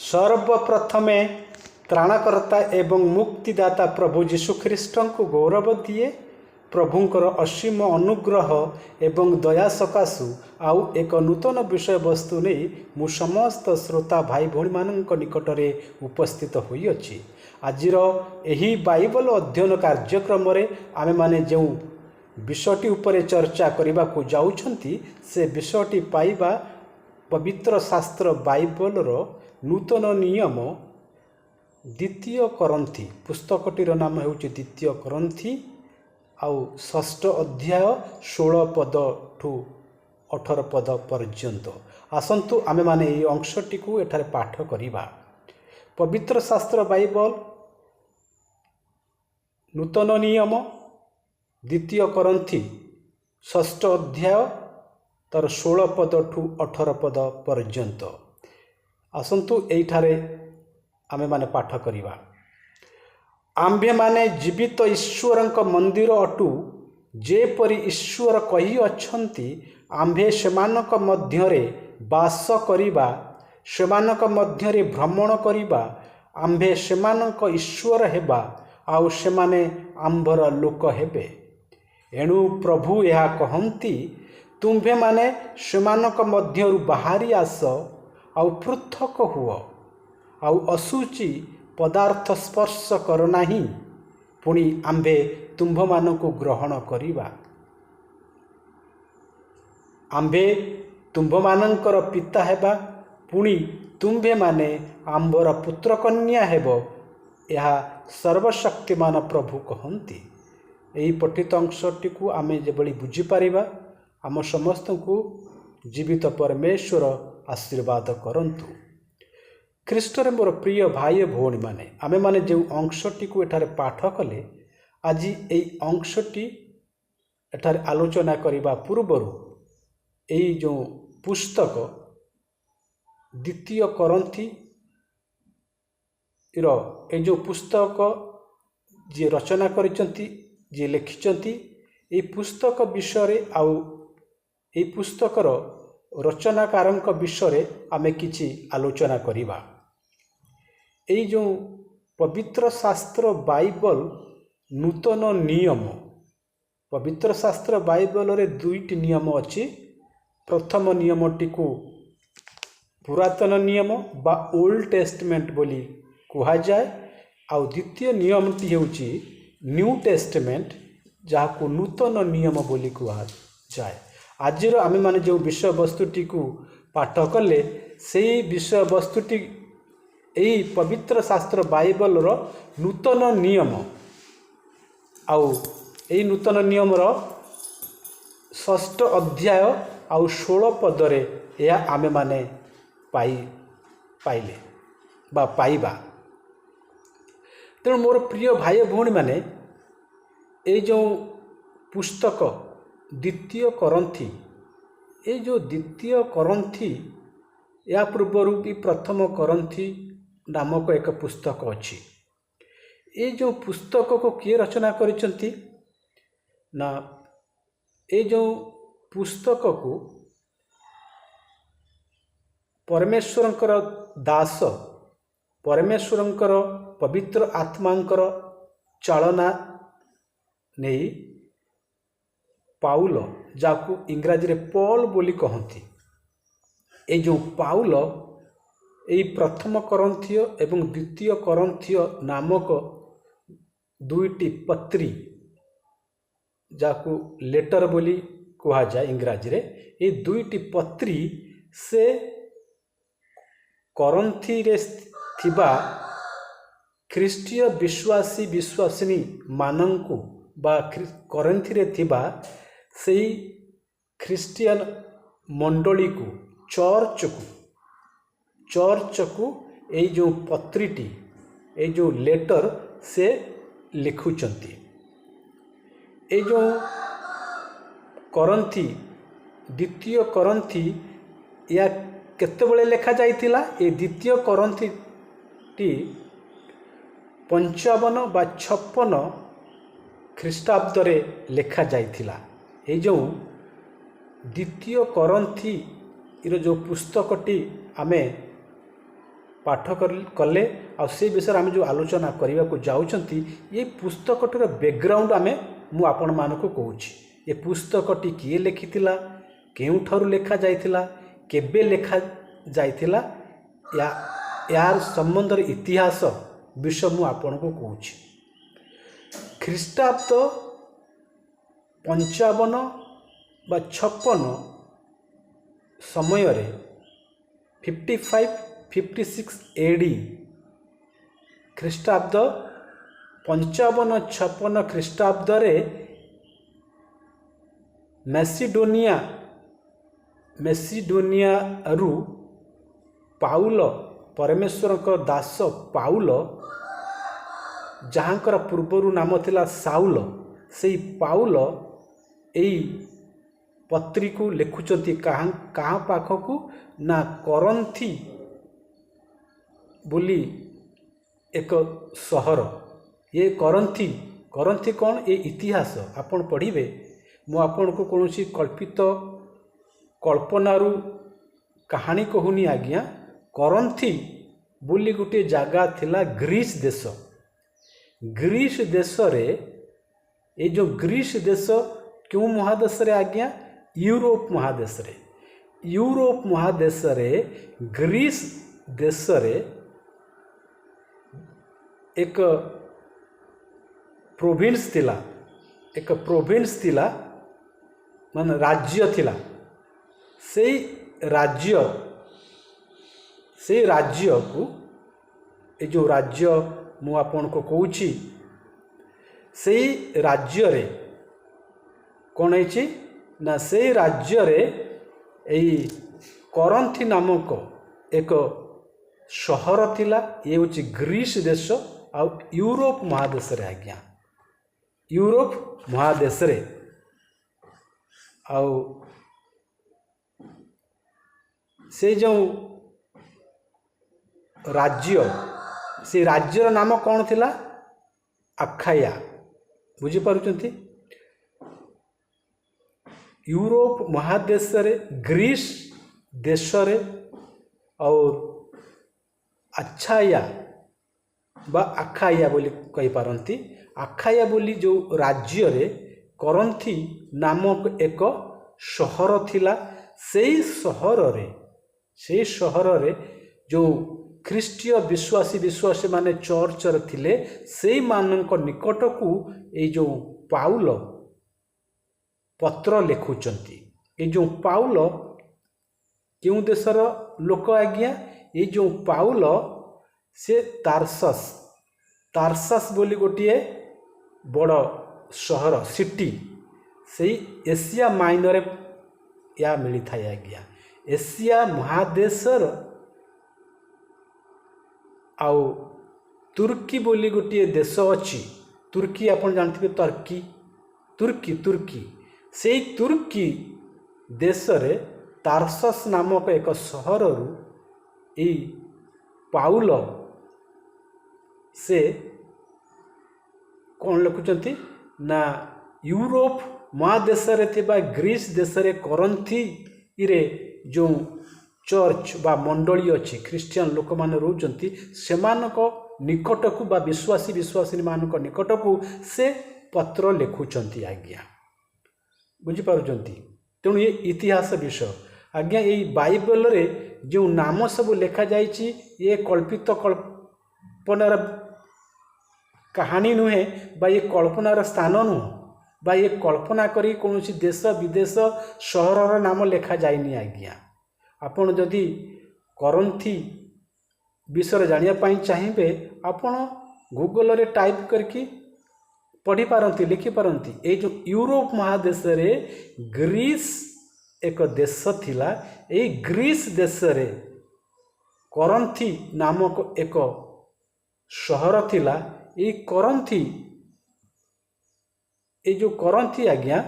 सर्वप्रथमे त्राणकर्ता एवं मुक्तिदाता प्रभु जीशुख्रीष्ट को गौरव दिए। प्रभुंकर असीम अनुग्रह एवं दया सकाशु आउ एक नूतन विषय वस्तु नहीं मु समस्त श्रोता भाई भौणी मानक निकटरे उपस्थित होई अछि। आजिर एही बाइबल अध्ययन कार्यक्रम आमे माने जो विषयटी उपरे चर्चा करने को जाउछंती से विषयटी पाइबा पवित्र शास्त्र बाइबल नूतन नियम द्वितीय करंथी पुस्तकटीर नाम ହେଉଛି द्वितीय करंथी आउ षष्ठ अध्याय 16 पद ठू 18 पद पर्यंत। आसंतु आमे माने এই अंशटीକୁ एठारे पाठ करिबा। पवित्र शास्त्र बाइबल नूतन नियम द्वितीय करंथी षष्ठ अध्याय तार 16 पद ठू 18 पद पर्यंत। आसंतु एठारे आमे माने पाठ करिबा। आम्भे माने जीवित ईश्वरंक मंदिर अटु जेपरि ईश्वर कही अछंती आम्भे सेमानक मध्यरे वास करिबा सेमानक मध्यरे भ्रमण करिबा आम्भे सेमानक ईश्वर हेबा आउ सेमाने आम्भर लोक हेबे। एणु प्रभु यह कहंती तुम्भे माने सेमानक मध्यरु बाहरी आस आउ पृथक हुओ आउ असुचि पदार्थ स्पर्श कर नाही पुणी आम्भे तुम्भ मानकु ग्रहण करिबा। आम्भे तुम्भ मानकर पिता हेबा पुणी तुम्भे माने आम्भर पुत्र कन्या हेबो यह सर्वशक्तिमान प्रभु कहंती। एही पठित अंशटी को आमे जेबळी बुझी पारिबा आम समस्त को जीवित परमेश्वर आशीर्वाद करंतु। ख्रीष्टरे मोर प्रिय भाई भौणी माने आमे माने जो अंशटी को एठारे पाठ कले आज यही अंशटी एठारे आलोचना करिबा पूर्वरु एई जो पुस्तक द्वितीय करंथी रो ए जो पुस्तक जी रचना करिसंती जी लिखिसंती ए पुस्तक विषय आउ ए पुस्तकर रचनाकारक विषय आमे किछि आलोचना करिबा। एई जो पवित्र शास्त्र बाइबल नूतन नियम पवित्र शास्त्र बाइबल रे दुईटी नियम अछि। प्रथम नियमटी को पुरातन नियम बा ओल्ड टेस्टमेंट बोली कहा जाए आउ द्वितीय नियमटी होछि न्यू टेस्टमेंट जहाँ नूतन नियम बोली कहा जाए। आज आमे माने जो विषय वस्तुटी को पाठ कले से विषय वस्तुटी यही पवित्र शास्त्र बाइबल रो नूतन नियम आउ यही नूतन नियम रो षष्ठ अध्याय आउ 16 पदरे यह आमे माने पाइले बा पाइबा। तेणु मोर प्रिय भाई भौणी माने ये जो पुस्तक द्वितीय करंथी ये जो द्वितीय करंथी या पूर्वर भी प्रथम करंथी नामक एक पुस्तक अच्छी। ये जो पुस्तक को किए रचना करिसंती ना ये जो पुस्तक को परमेश्वरंकर दास परमेश्वरंकर पवित्र आत्मांकर चालना नहीं पाउल जाकू इंग्राजी रे पॉल बोली कहती ए जो पाउल यही प्रथम करंथीय एवं द्वितीय करंथीय नामक दुईटी पत्री जाकू लेटर बोली कहा जाए इंग्राजी रे ये दुईटी पत्री से करंथी रे थिबा ख्रीष्टीय विश्वासी विश्वासिनी मानंकु बा करंथी रे थिबा सेही ख्रिस्टियन मंडली को चर्च को ये जो पत्रीटी ये जो लेटर से लिखुचंती। ये जो करंथी द्वितीय करंथी या केतेबेले लेखा जाइतिला ये द्वितीय करंथी टी 55 बा 56 ख्रीष्टाब्द रे लेखा जाइतिला। ये जो द्वितीय करंथी इरो जो पुस्तकटी आमे पाठ कले आ से विषय आम जो आलोचना करने को जाऊँगी ये पुस्तकटर बैकग्राउंड आम मु आपण मानक कहूँ ये पुस्तकटी किए लिखिथिला केउठारु लेखा जाइथिला केबे लेखा जाइथिला यार संबंध इतिहास विषय मु आपण को कहूँ ख्रीष्टाब्द 55 बा 56 समय 55-56 एडी ख्रीष्टाब्द 55-56 ख्रीष्टाब्द रे मेसिडोनिया रु पाउल परमेश्वर का दास पाउल जहाँकर पूर्वर नाम थिला साउल से पाउल यही पत्री को लिखुचंती कहाँ पाखकू ना करंथी बोली एक सहर ये करंथी कौन ये इतिहास आपण पढ़िबे मु आपण को कौन कल्पित कल्पनारू कहानी कहूनी आज्ञा करंथी बोली गोटे जगह थिला ग्रीस देश रे ये जो ग्रीस देश क्यों महादेश रे आज्ञा यूरोप महादेश रे ग्रीस देश रे एक प्रोविंस थिला मान राज्य थिला से राज्य को ये जो राज्य मु आपन को कहूँ से राज्य रे कौन है ना से राज्य रे यही करंथी नामक एक सहर थिला ये हूँ ग्रीस देश आ यूरोप महादेश रे आज्ञा यूरोप महादेश रे आउ से जो राज्य से राज्यर नाम कौन थिला अखाया बुझी पारुचंती यूरोप महादेश रे ग्रीस देश रे और अच्छाया बा अखाया बोली कही पारंती अखाया बोली जो राज्य रे करंथी नामक एक सहर थिला सेई सहर रे जो ख्रीष्टीय विश्वासी माने चर्च रे थिले सेई मानक निकट को ये जो पाउल पत्र लिखुचंती ये जो पाउल क्यों देशर लोक आज्ञा ये जो पाउल से तारसस बोली गोटे बड़ सहर सिटी से एशिया माइनर या मिली था आज्ञा एशिया महादेशर आउ तुर्की बोली गोटे देश अच्छी तुर्की आपन जानते तुर्की से तुर्की देश रे तारसस नामक एक सहर रु पाउल से कौन लिखुचंती ना यूरोप महादेश रे थिबा ग्रीस देश रे करंथी रे जो चर्च बा मंडली अच्छी ख्रीस्टियन लोक माने रहउचंती सेमानक निकट को बा विश्वासी मानक निकट को से पत्र लिखुचंती आज्ञा बुझी पारुचंती तेणु ये इतिहास विषय आज्ञा ये बाइबल रे जो नाम सब लिखा जाइछि ये कल्पित कल्पनार कहानी नुहे बा ये कल्पनार स्थान नुह बा ये कल्पना करी कौन देश विदेश सहर नाम लिखा जाइनी आज्ञा आपण जदि करंथी विषय जानिया चाहिए आपण गूगल रे टाइप करके पढ़ी पारंती लिखि पारंती ये जो यूरोप महादेश रे ग्रीस एक देश थिला ये ग्रीस देश रे करंथी नामक एक सहर थिला ये करंथी ये जो करंथी आज्ञा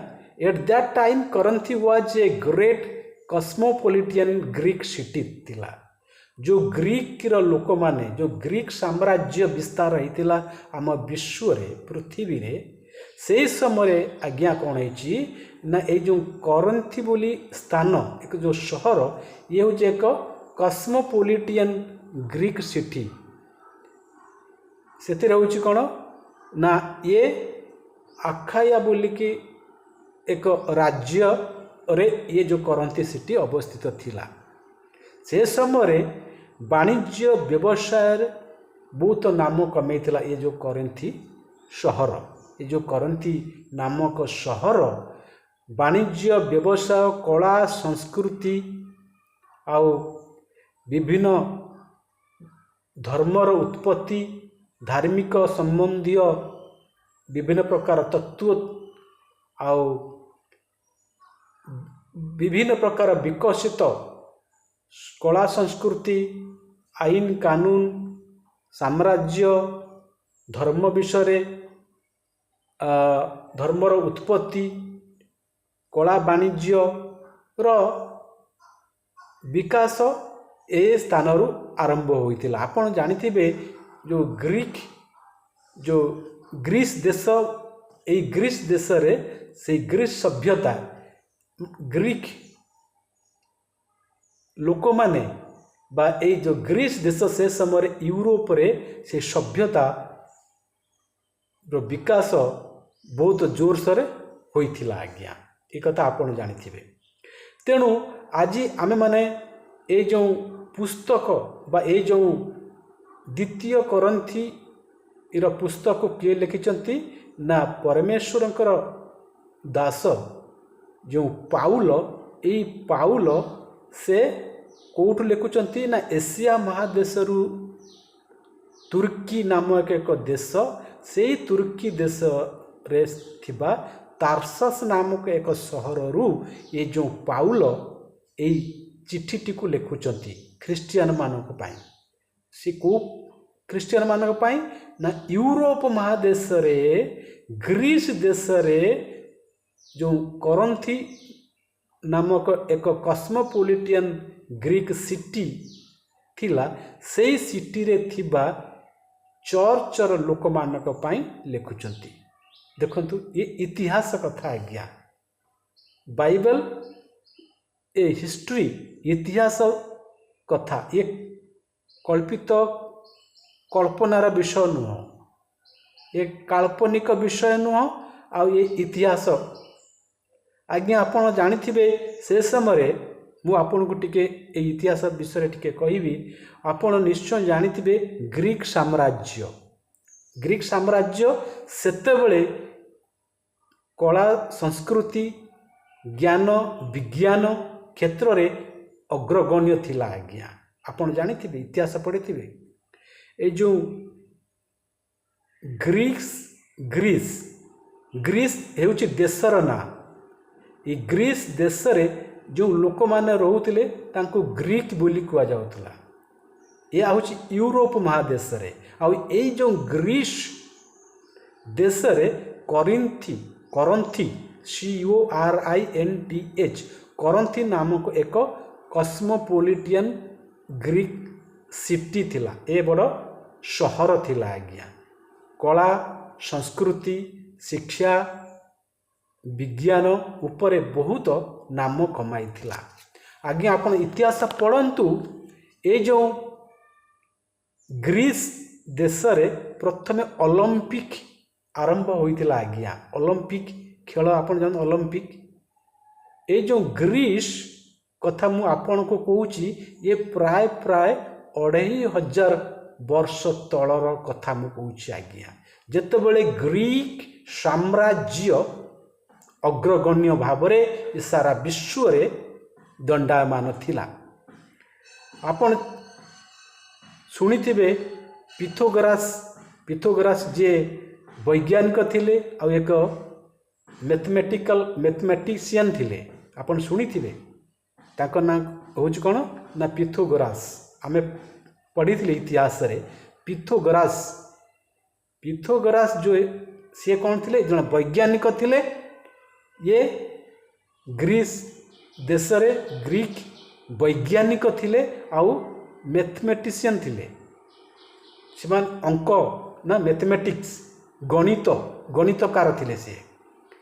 एट दैट टाइम करंथी was a great cosmopolitan Greek city थिला जो ग्रीक रो लोक माने जो ग्रीक साम्राज्य विस्तार होइतिला आम विश्व रे पृथ्वी रे से समय आज्ञा कौन है ना ये जो करंथी बोली स्थान एक जो सहर ये हूँ एक कस्मोपोलिटियन ଗ୍ରୀକ୍ ସିଟି ସେଥିରେ ହେଉଛି କ'ଣ ନା ଇଏ ଆଖାୟା ବୋଲିକି ଏକ ରାଜ୍ୟରେ ଇଏ ଯେଉଁ କରନ୍ତି ସିଟି ଅବସ୍ଥିତ ଥିଲା। ସେ ସମୟରେ ବାଣିଜ୍ୟ ବ୍ୟବସାୟରେ ବହୁତ ନାମ କମେଇଥିଲା ଏ ଯେଉଁ କରନ୍ତି ସହର। ଏ ଯେଉଁ କରନ୍ତି ନାମକ ସହର ବାଣିଜ୍ୟ ବ୍ୟବସାୟ କଳା ସଂସ୍କୃତି ଆଉ ବିଭିନ୍ନ ଧର୍ମର ଉତ୍ପତ୍ତି ଧାର୍ମିକ ସମ୍ବନ୍ଧୀୟ ବିଭିନ୍ନ ପ୍ରକାର ତତ୍ତ୍ୱ ଆଉ ବିଭିନ୍ନ ପ୍ରକାର ବିକଶିତ କଳା ସଂସ୍କୃତି ଆଇନ କାନୁନ ସାମ୍ରାଜ୍ୟ ଧର୍ମ ବିଷୟରେ ଧର୍ମର ଉତ୍ପତ୍ତି କଳା ବାଣିଜ୍ୟର ବିକାଶ ଏ ସ୍ଥାନରୁ ଆରମ୍ଭ ହୋଇଥିଲା। ଆପଣ ଜାଣିଥିବେ ଯେଉଁ ଗ୍ରୀସ୍ ଦେଶ ଏଇ ଗ୍ରୀସ୍ ଦେଶରେ ସେଇ ଗ୍ରୀସ୍ ସଭ୍ୟତା ଗ୍ରୀକ୍ ଲୋକମାନେ ବା ଏଇ ଯେଉଁ ଗ୍ରୀସ୍ ଦେଶ ସେ ସମୟରେ ୟୁରୋପରେ ସେ ସଭ୍ୟତାର ବିକାଶ ବହୁତ ଜୋରସୋରରେ ହୋଇଥିଲା। ଆଜ୍ଞା ଏ କଥା ଆପଣ ଜାଣିଥିବେ। ତେଣୁ ଆଜି ଆମେମାନେ ଏଇ ଯେଉଁ ପୁସ୍ତକ ବା ଏଇ ଯେଉଁ ଦ୍ୱିତୀୟ କରନ୍ଥୀର ପୁସ୍ତକ କିଏ ଲେଖିଛନ୍ତି ନା ପରମେଶ୍ୱରଙ୍କର ଦାସ ଯେଉଁ ପାଉଲ। ଏଇ ପାଉଲ ସେ କେଉଁଠୁ ଲେଖୁଛନ୍ତି ନା ଏସିଆ ମହାଦେଶରୁ ତୁର୍କୀ ନାମକ ଏକ ଦେଶ ସେଇ ତୁର୍କୀ ଦେଶରେ ଥିବା ତାର୍ସସ୍ ନାମକ ଏକ ସହରରୁ ଏ ଯେଉଁ ପାଉଲ ଏଇ ଚିଠିଟିକୁ ଲେଖୁଛନ୍ତି ଖ୍ରୀଷ୍ଟିଆନ ମାନଙ୍କ ପାଇଁ। ସେ କେଉଁ ଖ୍ରୀଷ୍ଟିଆନ ମାନଙ୍କ ପାଇଁ ନା ୟୁରୋପ ମହାଦେଶରେ ଗ୍ରୀସ୍ ଦେଶରେ ଯେଉଁ କରନ୍ଥୀ ନାମକ ଏକ କସ୍ମୋପୋଲିଟିଆନ ଗ୍ରୀକ୍ ସିଟି ଥିଲା ସେଇ ସିଟିରେ ଥିବା ଚର୍ଚ୍ଚର ଲୋକମାନଙ୍କ ପାଇଁ ଲେଖୁଛନ୍ତି। ଦେଖନ୍ତୁ ଏ ଇତିହାସ କଥା ଆଜ୍ଞା। ବାଇବେଲ ଏ ହିଷ୍ଟ୍ରି ଇତିହାସ କଥା ଏ କଳ୍ପିତ କଳ୍ପନାର ବିଷୟ ନୁହଁ ଏ କାଳ୍ପନିକ ବିଷୟ ନୁହଁ ଆଉ ଏ ଇତିହାସ। ଆଜ୍ଞା ଆପଣ ଜାଣିଥିବେ ସେ ସମୟରେ ମୁଁ ଆପଣଙ୍କୁ ଟିକେ ଏଇ ଇତିହାସ ବିଷୟରେ ଟିକେ କହିବି। ଆପଣ ନିଶ୍ଚୟ ଜାଣିଥିବେ ଗ୍ରୀକ୍ ସାମ୍ରାଜ୍ୟ ସେତେବେଳେ କଳା ସଂସ୍କୃତି ଜ୍ଞାନ ବିଜ୍ଞାନ କ୍ଷେତ୍ରରେ ଅଗ୍ରଗଣ୍ୟ ଥିଲା। ଆଜ୍ଞା ଆପଣ ଜାଣିଥିବେ ଇତିହାସ ପଢ଼ିଥିବେ। ଏ ଯେଉଁ ଗ୍ରୀସ୍ ହେଉଛି ଦେଶର ନାଁ। ଏ ଗ୍ରୀସ୍ ଦେଶରେ ଯେଉଁ ଲୋକମାନେ ରହୁଥିଲେ ତାଙ୍କୁ ଗ୍ରୀକ୍ ବୋଲି କୁହାଯାଉଥିଲା। ଏହା ହେଉଛି ୟୁରୋପ ମହାଦେଶରେ। ଆଉ ଏଇ ଯେଉଁ ଗ୍ରୀସ୍ ଦେଶରେ କରନ୍ଥୀ CORINTH କରନ୍ଥୀ ନାମକ ଏକ କସ୍ମୋପୋଲିଟିଆନ ଗ୍ରୀକ୍ ସିଟି ଥିଲା। ଏ ବଡ଼ ସହର ଥିଲା ଆଜ୍ଞା। କଳା ସଂସ୍କୃତି ଶିକ୍ଷା ବିଜ୍ଞାନ ଉପରେ ବହୁତ ନାମ କମାଇଥିଲା। ଆଜ୍ଞା ଆପଣ ଇତିହାସ ପଢ଼ନ୍ତୁ। ଏ ଯେଉଁ ଗ୍ରୀସ୍ ଦେଶରେ ପ୍ରଥମେ ଅଲମ୍ପିକ୍ ଆରମ୍ଭ ହୋଇଥିଲା। ଆଜ୍ଞା ଅଲମ୍ପିକ୍ ଖେଳ ଆପଣ ଜାଣନ୍ତି ଅଲମ୍ପିକ୍। ଏ ଯେଉଁ ଗ୍ରୀସ୍ କଥା ମୁଁ ଆପଣଙ୍କୁ କହୁଛି ଏ ପ୍ରାୟ 2500 ବର୍ଷ ତଳର କଥା ମୁଁ କହୁଛି ଆଜ୍ଞା। ଯେତେବେଳେ ଗ୍ରୀକ୍ ସାମ୍ରାଜ୍ୟ ଅଗ୍ରଗଣ୍ୟ ଭାବରେ ସାରା ବିଶ୍ୱରେ ଦଣ୍ଡାୟମାନ ଥିଲା। ଆପଣ ଶୁଣିଥିବେ ପିଥାଗୋରାସ୍ ଯିଏ ବୈଜ୍ଞାନିକ ଥିଲେ ଆଉ ଏକ ମ୍ୟାଥମେଟିସିଆନ୍ ଥିଲେ। ଆପଣ ଶୁଣିଥିବେ ତାଙ୍କ ନାଁ ହେଉଛି କ'ଣ ନା ପିଥାଗୋରାସ୍। ଆମେ ପଢ଼ିଥିଲେ ଇତିହାସରେ ପିଥାଗୋରାସ୍ ଯେଉଁ ସିଏ କ'ଣ ଥିଲେ ଜଣେ ବୈଜ୍ଞାନିକ ଥିଲେ। ଇଏ ଗ୍ରୀସ୍ ଦେଶରେ ଗ୍ରୀକ୍ ବୈଜ୍ଞାନିକ ଥିଲେ ଆଉ ମ୍ୟାଥମେଟିସିଆନ୍ ଥିଲେ। ସେମାନେ ଅଙ୍କ ନା ମ୍ୟାଥମେଟିକ୍ସ ଗଣିତକାର ଥିଲେ ସିଏ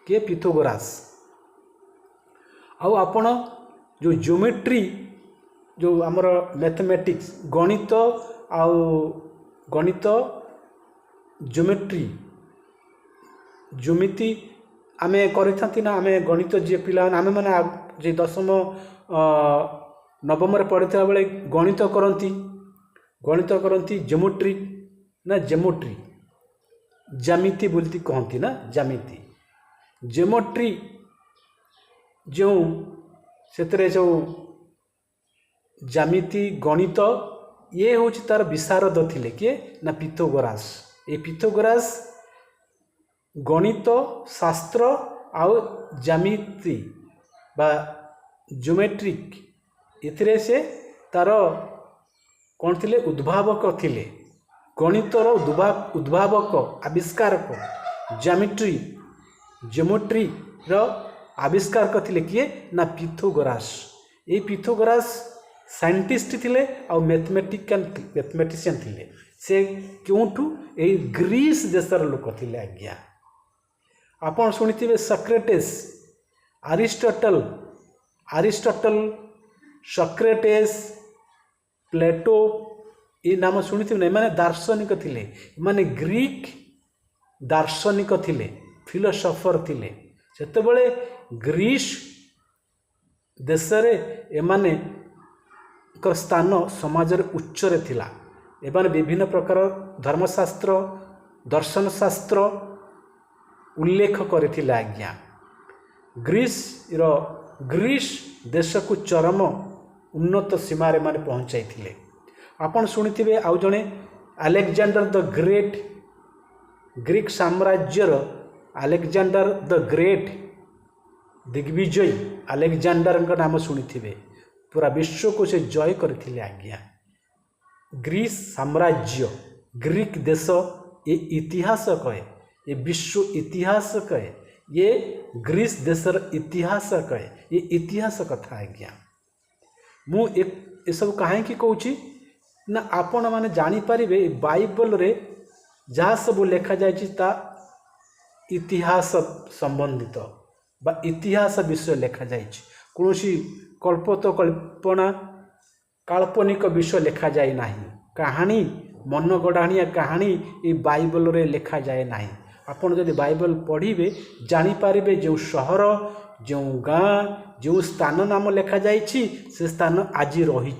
କିଏ ପିଥାଗୋରାସ୍। ଆଉ ଆପଣ ଯେଉଁ ଜିଓମେଟ୍ରି जो आमर मैथमेटिक्स गणित आउ गणित ज्योमेट्री जमिति आमे करिथांती ना आमे गणित जे पिला आमे माने जे दशम नवम रे पढ़िता बेले गणित करती ज्योमेट्री ना ज्योमेट्री ज्यामिति बोलती कहती ना ज्यामिति ज्योमेट्री जो से जो ज्यामिति गणित ये हूँ तार विशारद थिले किए ना पिथागोरास। ये पिथागोरास गणित शास्त्र आउ ज्यामिति बा ज्योमेट्रिक इतरे से तार कौन थिले उद्भावक थिले गणितर उद्भावक आविष्कारक ज्योमेट्री रो आविष्कारक थिले किए ना पिथागोरास। ये पिथागोरास साइंटिस्ट थिले और मैथमेटिशियन थिले से क्योंठू ए ग्रीस देशर लोक थिले आज्ञा। आपण सुनिथिबे सक्रेटिस अरिस्टोटल सक्रेटिस प्लेटो ये नाम शुणिथिबे ना माने दार्शनिक थिले माने ग्रीक दार्शनिक थिले फिलोसोफर थिले सेतेबेले ग्रीस देशरे एमाने स्थान समाज उच्च रे थिला। एमाने विभिन्न प्रकार धर्मशास्त्र दर्शन शास्त्र उल्लेख करथिले आज्ञा। ग्रीस देश को चरम उन्नत सीमार माने पहुँचाई थिले। आपण शुणिथिबे आउ जणे अलेक्जेंडर द ग्रेट ग्रीक साम्राज्यर अलेक्जेंडर द ग्रेट दिग्विजय अलेक्जेंडर का नाम शुणिथिबे पूरा विश्व को से जय करथिले आज्ञा। ग्रीस साम्राज्य ग्रीक देश ये इतिहास कहे ये विश्व इतिहास कहे ये ग्रीस देशर इतिहास कहे ये इतिहास कथा आज्ञा। मु एक सब कहीं कहूँ ना आपण माने जानी पारिबे बाइबल रे जहाँ सब लिखा जाए इतिहास संबंधित बा इतिहास विषय लिखा जाए कौन कल्पना काल्पनिक विषय लिखा जाए ना कहानी मन गढ़ाणिया कहानी ये बाइबल रे लिखा जाए ना। आपन जदि बाइबल पढ़िबे जानी पारिबे जो शहर जो गाँ जो स्थान नाम लिखा जाए से स्थान आज रही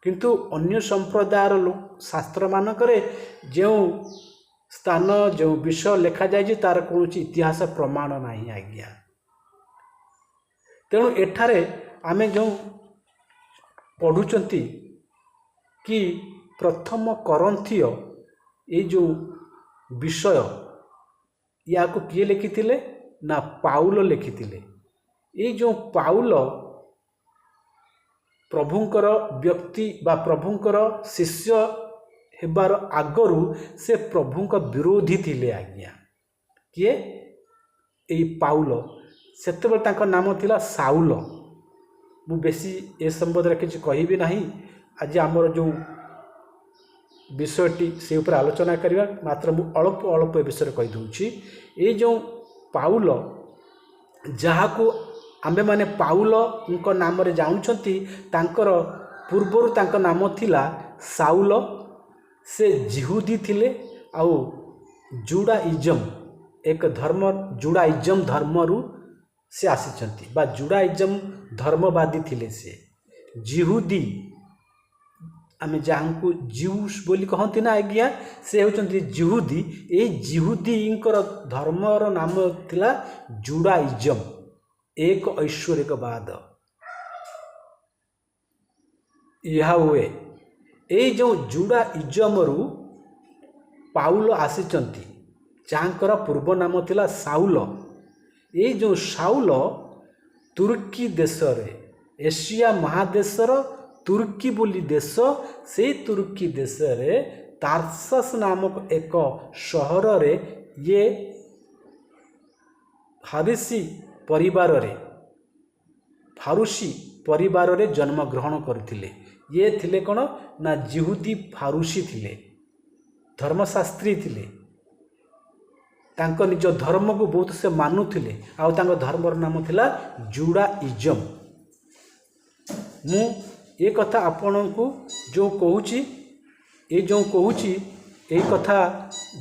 किंतु अन्य संप्रदायर शास्त्र मानकरे जो स्थान जो विषय लिखा जाए तार कौन इतिहास प्रमाण नहीं आज्ञा। तेणु एठारे आमे जो पढ़ुचंती कि प्रथम करंथिय ये जो विषय या को किए लिखिथिले ना पाउल लिखिथिले। ये जो पाउल प्रभुंकर व्यक्ति बा प्रभुंकर शिष्य हेबार आगरू से प्रभुंक विरोधी थिले आज्ञा। किए ए पाउल सेतेबेले तांको नाम थिला साउल। मु बेसी ए संबंध रे किछ कहिबी नाही। आज आमर जो विषयटी से ऊपर आलोचना करिवा मात्र मु अल्प अल्प विषय कहि दउछि। ए जो पाउल जहाँ को आम्भे माने पाउल उनको नाम रे जानुछंती तांकर पूर्वरु तांको नाम थिला साउल। से जिहुदी थिले आउ जुडाइजम एक धर्म जुडाइजम धर्मरु से आसीचंती बा जुडाइजम धर्मवादी थिले। से जिहुदी आमे जहाँ को जिउस बोली कहती ना आज्ञा से होचंती जिहुदी। ए जिहुदींकर धर्मर नाम थिला जुडाइजम एक ऐश्वर्यवाद। यह हुए ये जो जुडाइजमरु पाउल आसीचंती जहाँकर पूर्व नाम थिला साउल। ये जो साउल तुर्की देश रे एशिया महादेशर तुर्की बोली देश से तुर्की देश रे तार्सस नामक एक शहर रे ये फारूसी परिवार रे जन्म ग्रहण करथिले। ये थिले कौन ना जिहुदी फारूसी थिले धर्मशास्त्री थिले। तांको निज धर्म को बहुत से मानुथिले आउ तांको धर्मर नाम थिला जुडाइजम। मु ए कथा आपणको जो कहूची ये जो कहूची ये कथा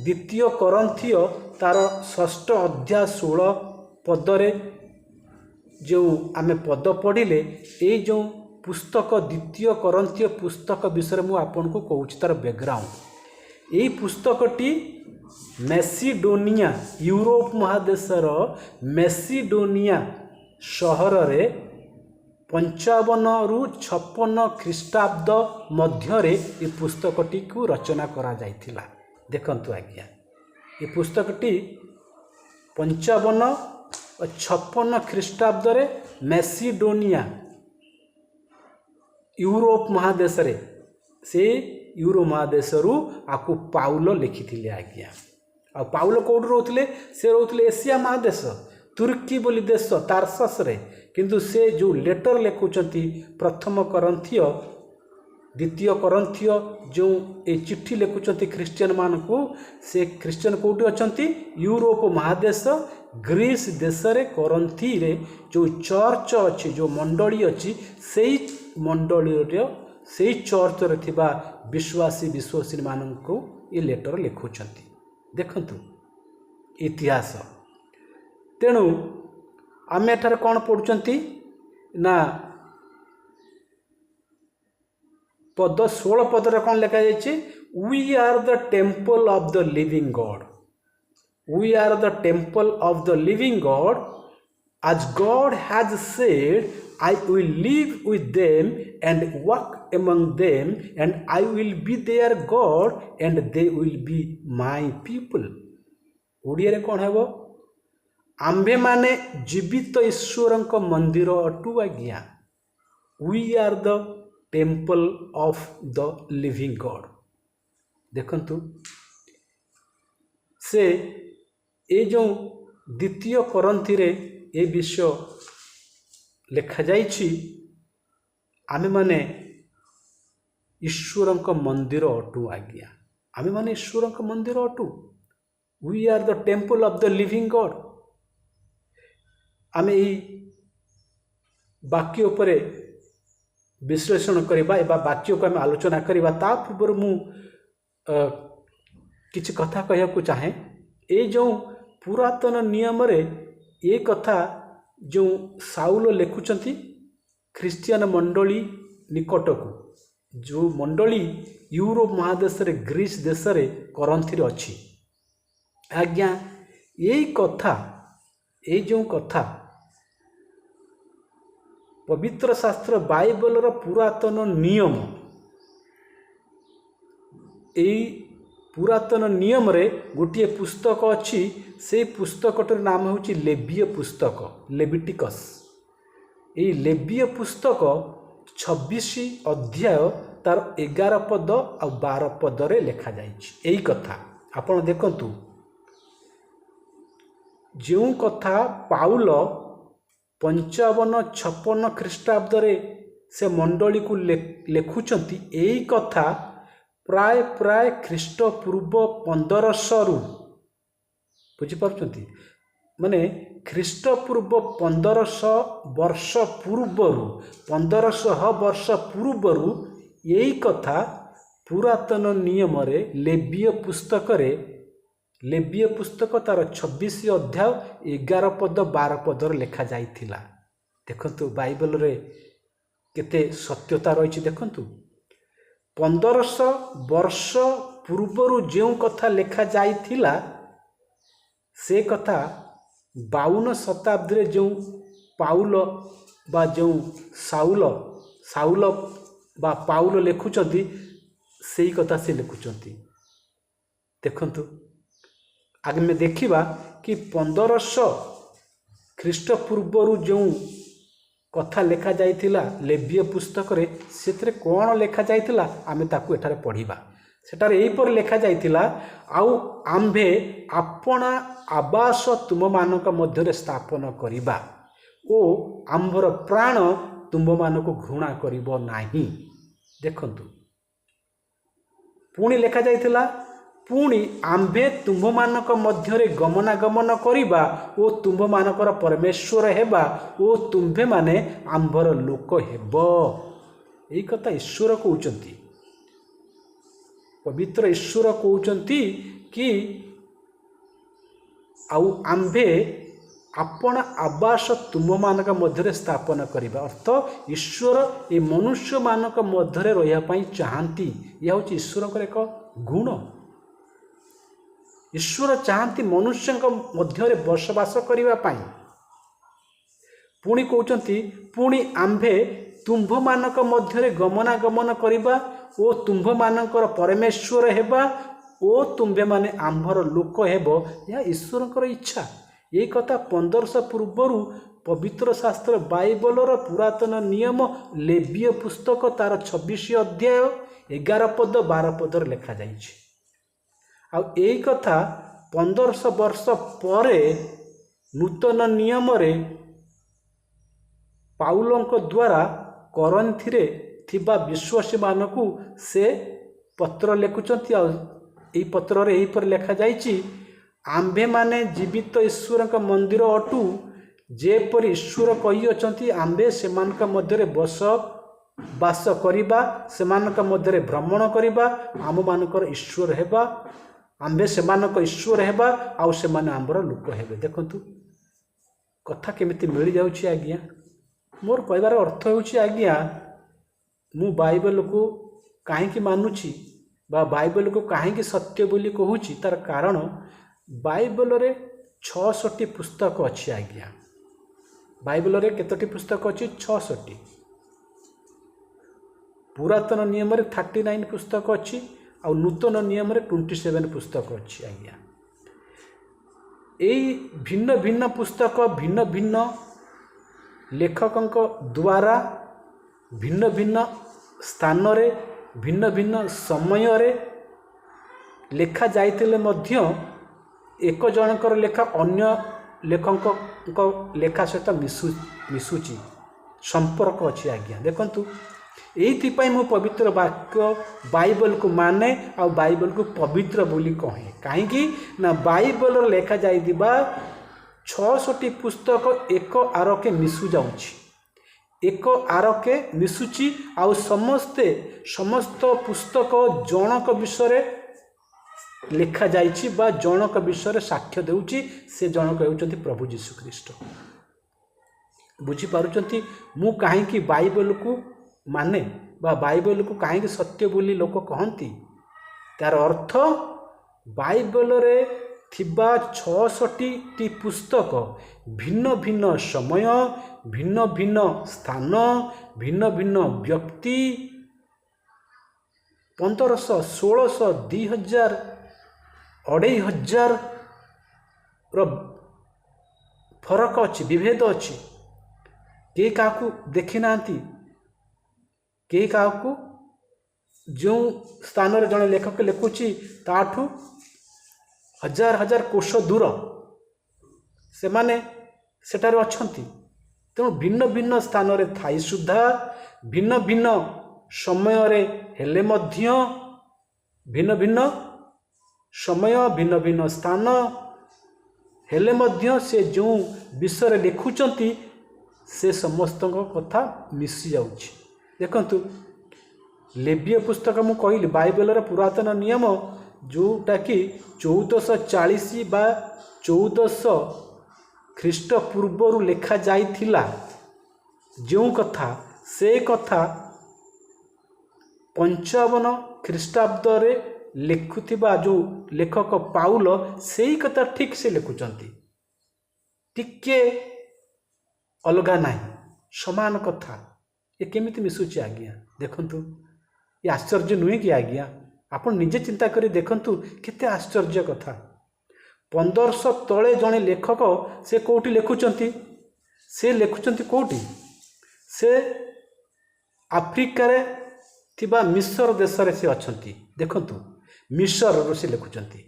द्वितीय करंथीय तार 6 अध्याय 16 पदरे जो आमे पद पढ़िले ये जो पुस्तक द्वितीय करंथीय पुस्तक विषय मु आपको कहूँ तार बैकग्राउंड। यही पुस्तकटी मेसिडोनिया यूरोप महादेशर मेसिडोनिया सहर रे 55 रु 56 ख्रीष्टाब्द मध्य ये पुस्तकटी को रचना करा जाइथिला। देखंतु आज्ञा ये पुस्तकटी 55 और 56 ख्रीष्टाब्द रे मेसिडोनिया यूरोप महादेश रे से यूरोप महादेश रु आकु पाउल लिखिथिले आज्ञा। आ पाउल कोड रोथले से रोथले एशिया महादेश तुर्की बोली देश तारसस रे, किंतु से जो लेटर लिखुचंती प्रथम करंथीय द्वितीय करंथीय जो ए चिट्ठी लिखुचंती क्रिश्चियन मान को से क्रिश्चियन कोडी अछंती यूरोप महादेश ग्रीस देश रे करंथी रे जो चर्च अछि जो मंडली अछि सेही मंडली रे सेही चर्च रे थिबा विश्वासी विश्वासी मान को ये लेटर लिखुचंती। देखंतु इतिहास तेणु आमे एठार कौन पढ़ुचंती ना पद 16 पदर कौन लिखा जाइए we are the temple of the living God. We are the temple of the living God as God has said I will live with them and walk among them and I will be their God and they will be my people। Odia रे कौन है आंबे माने जीवित ईश्वर मंदिर अटू आज्ञा। We are the temple of the living God. देखंतु से ए जो द्वितीय करंथी रे ए विषय लिखा जाइछि आमे माने ईश्वर मंदिर अटू आज्ञा। आमे माने ईश्वर मंदिर अटू। We are the temple of the living God. आमे ई वाक्य उपरे विश्लेषण करबा एबा वाक्य को आमे आलोचना करबा ता पूर्व मु किछि कथा कहया को चाहे। ए जो पुरातन नियम रे ये कथा जो साउल लिखुचंती ख्रिस्टियन मंडली निकट को जो मंडली यूरोप महादेश रे ग्रीस देश रे करंथी रे अछि आज्ञा। यही कथा ये जो कथा पवित्र शास्त्र बाइबल रो पुरातन नियम यही पुरातन नियम रे गोटे पुस्तक अछि से पुस्तकटर नाम होची लेवीय पुस्तक लेविटिकस। ये लेवीय पुस्तक 26 अध्याय तार 11 पद और 12 पद रे लिखा जाइछि। यही कथा आपण देखंतु जो कथा पाउल 55-56 ख्रीष्टाब्द रे से मंडली को लिखुचंती यही कथा प्राय प्राय ख्रीष्ट पूर्व 1500 रु बुझिपारुचंती माने ख्रीष्ट पूर्व 1500 वर्ष पूर्वरु 1500 वर्ष पूर्वरु यही कथा पुरातन नियम रे लेवीय पुस्तक तार 26 अध्याय 11 पद 12 पद लिखा जाइथिला। देखंतु बाइबल रे केते सत्यता रहिछि। देखंतु 1500 वर्ष पूर्वरु जो कथा लिखा जाइथिला से कथा 52 शताब्दी रे जो पाउल बा जो साउल बा पाउल लिखुचंती सेही कथा से लिखुचंती। देखंतु आगे में देखिबा कि 1500 ख्रीष्ट पूर्वरु जो कथा लिखा जाइथिला लेवीय पुस्तक रे सेतरे कोन लिखा जाइथिला आमे ताकू एठारे पढिबा। सेटारे एही पर लिखा जाइथिला आउ आम्भे आपणा आवास तुम मानक मध्य स्थापन करिबा ओ आम्भर प्राण तुम मानक घृणा करिबो नाही। देखंतु पुणी लिखा जाइथिला पुणी आम्भे तुम मानक मध्य गमनागमन करिबा ओ तुम मानकर परमेश्वर हेबा ओ तुम्भे माने आम्भर लोक हेबो। यही कथा ईश्वर कहते, पवित्र ईश्वर कहते कि आउ आंभे आपण आवास तुम मानक मध्य स्थापन करवा, अर्थ ईश्वर ये मनुष्य मानक मध्य रही चाहती। यह हूँ ईश्वर एक गुण। ईश्वर चाहती मनुष्य मध्य बसवास करने। पुणी कहते पुणी आंभे तुम्भ मानक मध्य गमनागमन करवा ओ तुम्भ मानकर परमेश्वर हेबा ओ तुम्भे माने आंभर लोक हेब। यह ईश्वर इच्छा। यही कथा 1500 पूर्वर पवित्र शास्त्र बाइबलर पुरातन नियम लेवीय पुस्तक तार 26 अध्याय 11 पद 12 पदर लिखा जाइछि। यही कथा 1500 वर्ष पर नूतन नियम रे पाउलंक द्वारा करंथी रे थिबा विश्वासी मानकु से पत्र लिखुचंती। यही पत्र रे यही पर लिखा जाइछि, आंभे माने जीवित ईश्वर का मंदिर अटू, जेपर ईश्वर कही अछंती आंभे सेमानक मध्य बसवास करिबा, सेमानक मध्य भ्रमण करिबा, आम मानकर ईश्वर हेबा, आंभे सेमानक ईश्वर हेबा आउ सेमाने आंबर लोक हेबे। देखंतु कथा केमिति मिल जाउछि आज्ञा। मोर कहबार अर्थ होउछि आज्ञा, मु बाइबल को काहेकि मानुछि बा बाइबल को काहेकि सत्य बोली कहूछि, तार कारण बाइबल रे 66 पुस्तक अच्छी आज्ञा। बाइबल रे केतोटी पुस्तक अच्छी? 66। पुरातन नियम रे 39 पुस्तक अच्छी आ नूतन नियम रे 27 पुस्तक अच्छी आज्ञा। यही भिन्न भिन्न पुस्तक भिन्न भिन्न लेखकंक द्वारा भिन्न भिन्न स्थान रे भिन्न भिन्न समय रे लेखा जाइतिले मध्य एक जनकर लेखा अन्य लेखक लेखा सहित मिशुची संपर्क अच्छी आज्ञा। देखंतु एइथिपाई मु पवित्र वाक्य बाइबल को माने आ बाइबल को पवित्र बोली कहे। काहेकि ना बाइबल लेखा जाई दिबा 66 पुस्तक एक आरके मिशु जाउछि, एक आरके मिशुची आ समस्त पुस्तक जनक विषय लिखा जाइछि बा जनक विषय साक्ष्य देउछि। से जनक हेउचंती प्रभु जीशु ख्रीष्ट। बुझी पारुचंती मु काहेकि बाइबल को माने बा बाइबल को काहेकि सत्य बोली लोक कहंती। तार अर्थ बाइबल रे थिबा 66 पुस्तक भिन्न भिन्न समय भिन्न भिन्न स्थान भिन्न भिन्न व्यक्ति 1500 1600 2000 2500 रो फरक अच्छी विभेद अच्छी। के काकू देखी नांती, के काकू जो स्थान रे जने लेखक लिखुची ताठू हजार हजार कोश दूर से माने सेटारे अछंती। तेणु भिन्न भिन्न स्थान रे थाई सुधा भिन्न भिन्न समय रे हेले मध्य भिन्न भिन्न समय भिन्न भिन्न स्थान हेले मध्य से जो विषय लिखुचंती से समस्त कथा मिसी जाउछि। देखंतु लेवीय पुस्तक मु कहली बाइबल रे पुरातन नियम जोटा कि 1440 बा 1400 ख्रीष्ट पूर्वर लेखा जाइथिला जो कथा से कथा 55 ख्रीष्टाब्द रे लिखुथिबा जो लेखक पाउल सेही कथा ठीक से लिखुचंती। टिके अलगा नहीं, समान कथा। ये केमिति मिसुची आज्ञा? देखंतु ये आश्चर्य नुहे कि आज्ञा? आपण निजे चिंता करी देखंतु केते आश्चर्य कथा। 1500 तले जणे लेखक से कोठी लिखुचंती, से लिखुचंती कोठी? से आफ्रिका रे थिबा मिस्र देश रे से अछंती। देखंतु मिस्र रो से लिखुचंती।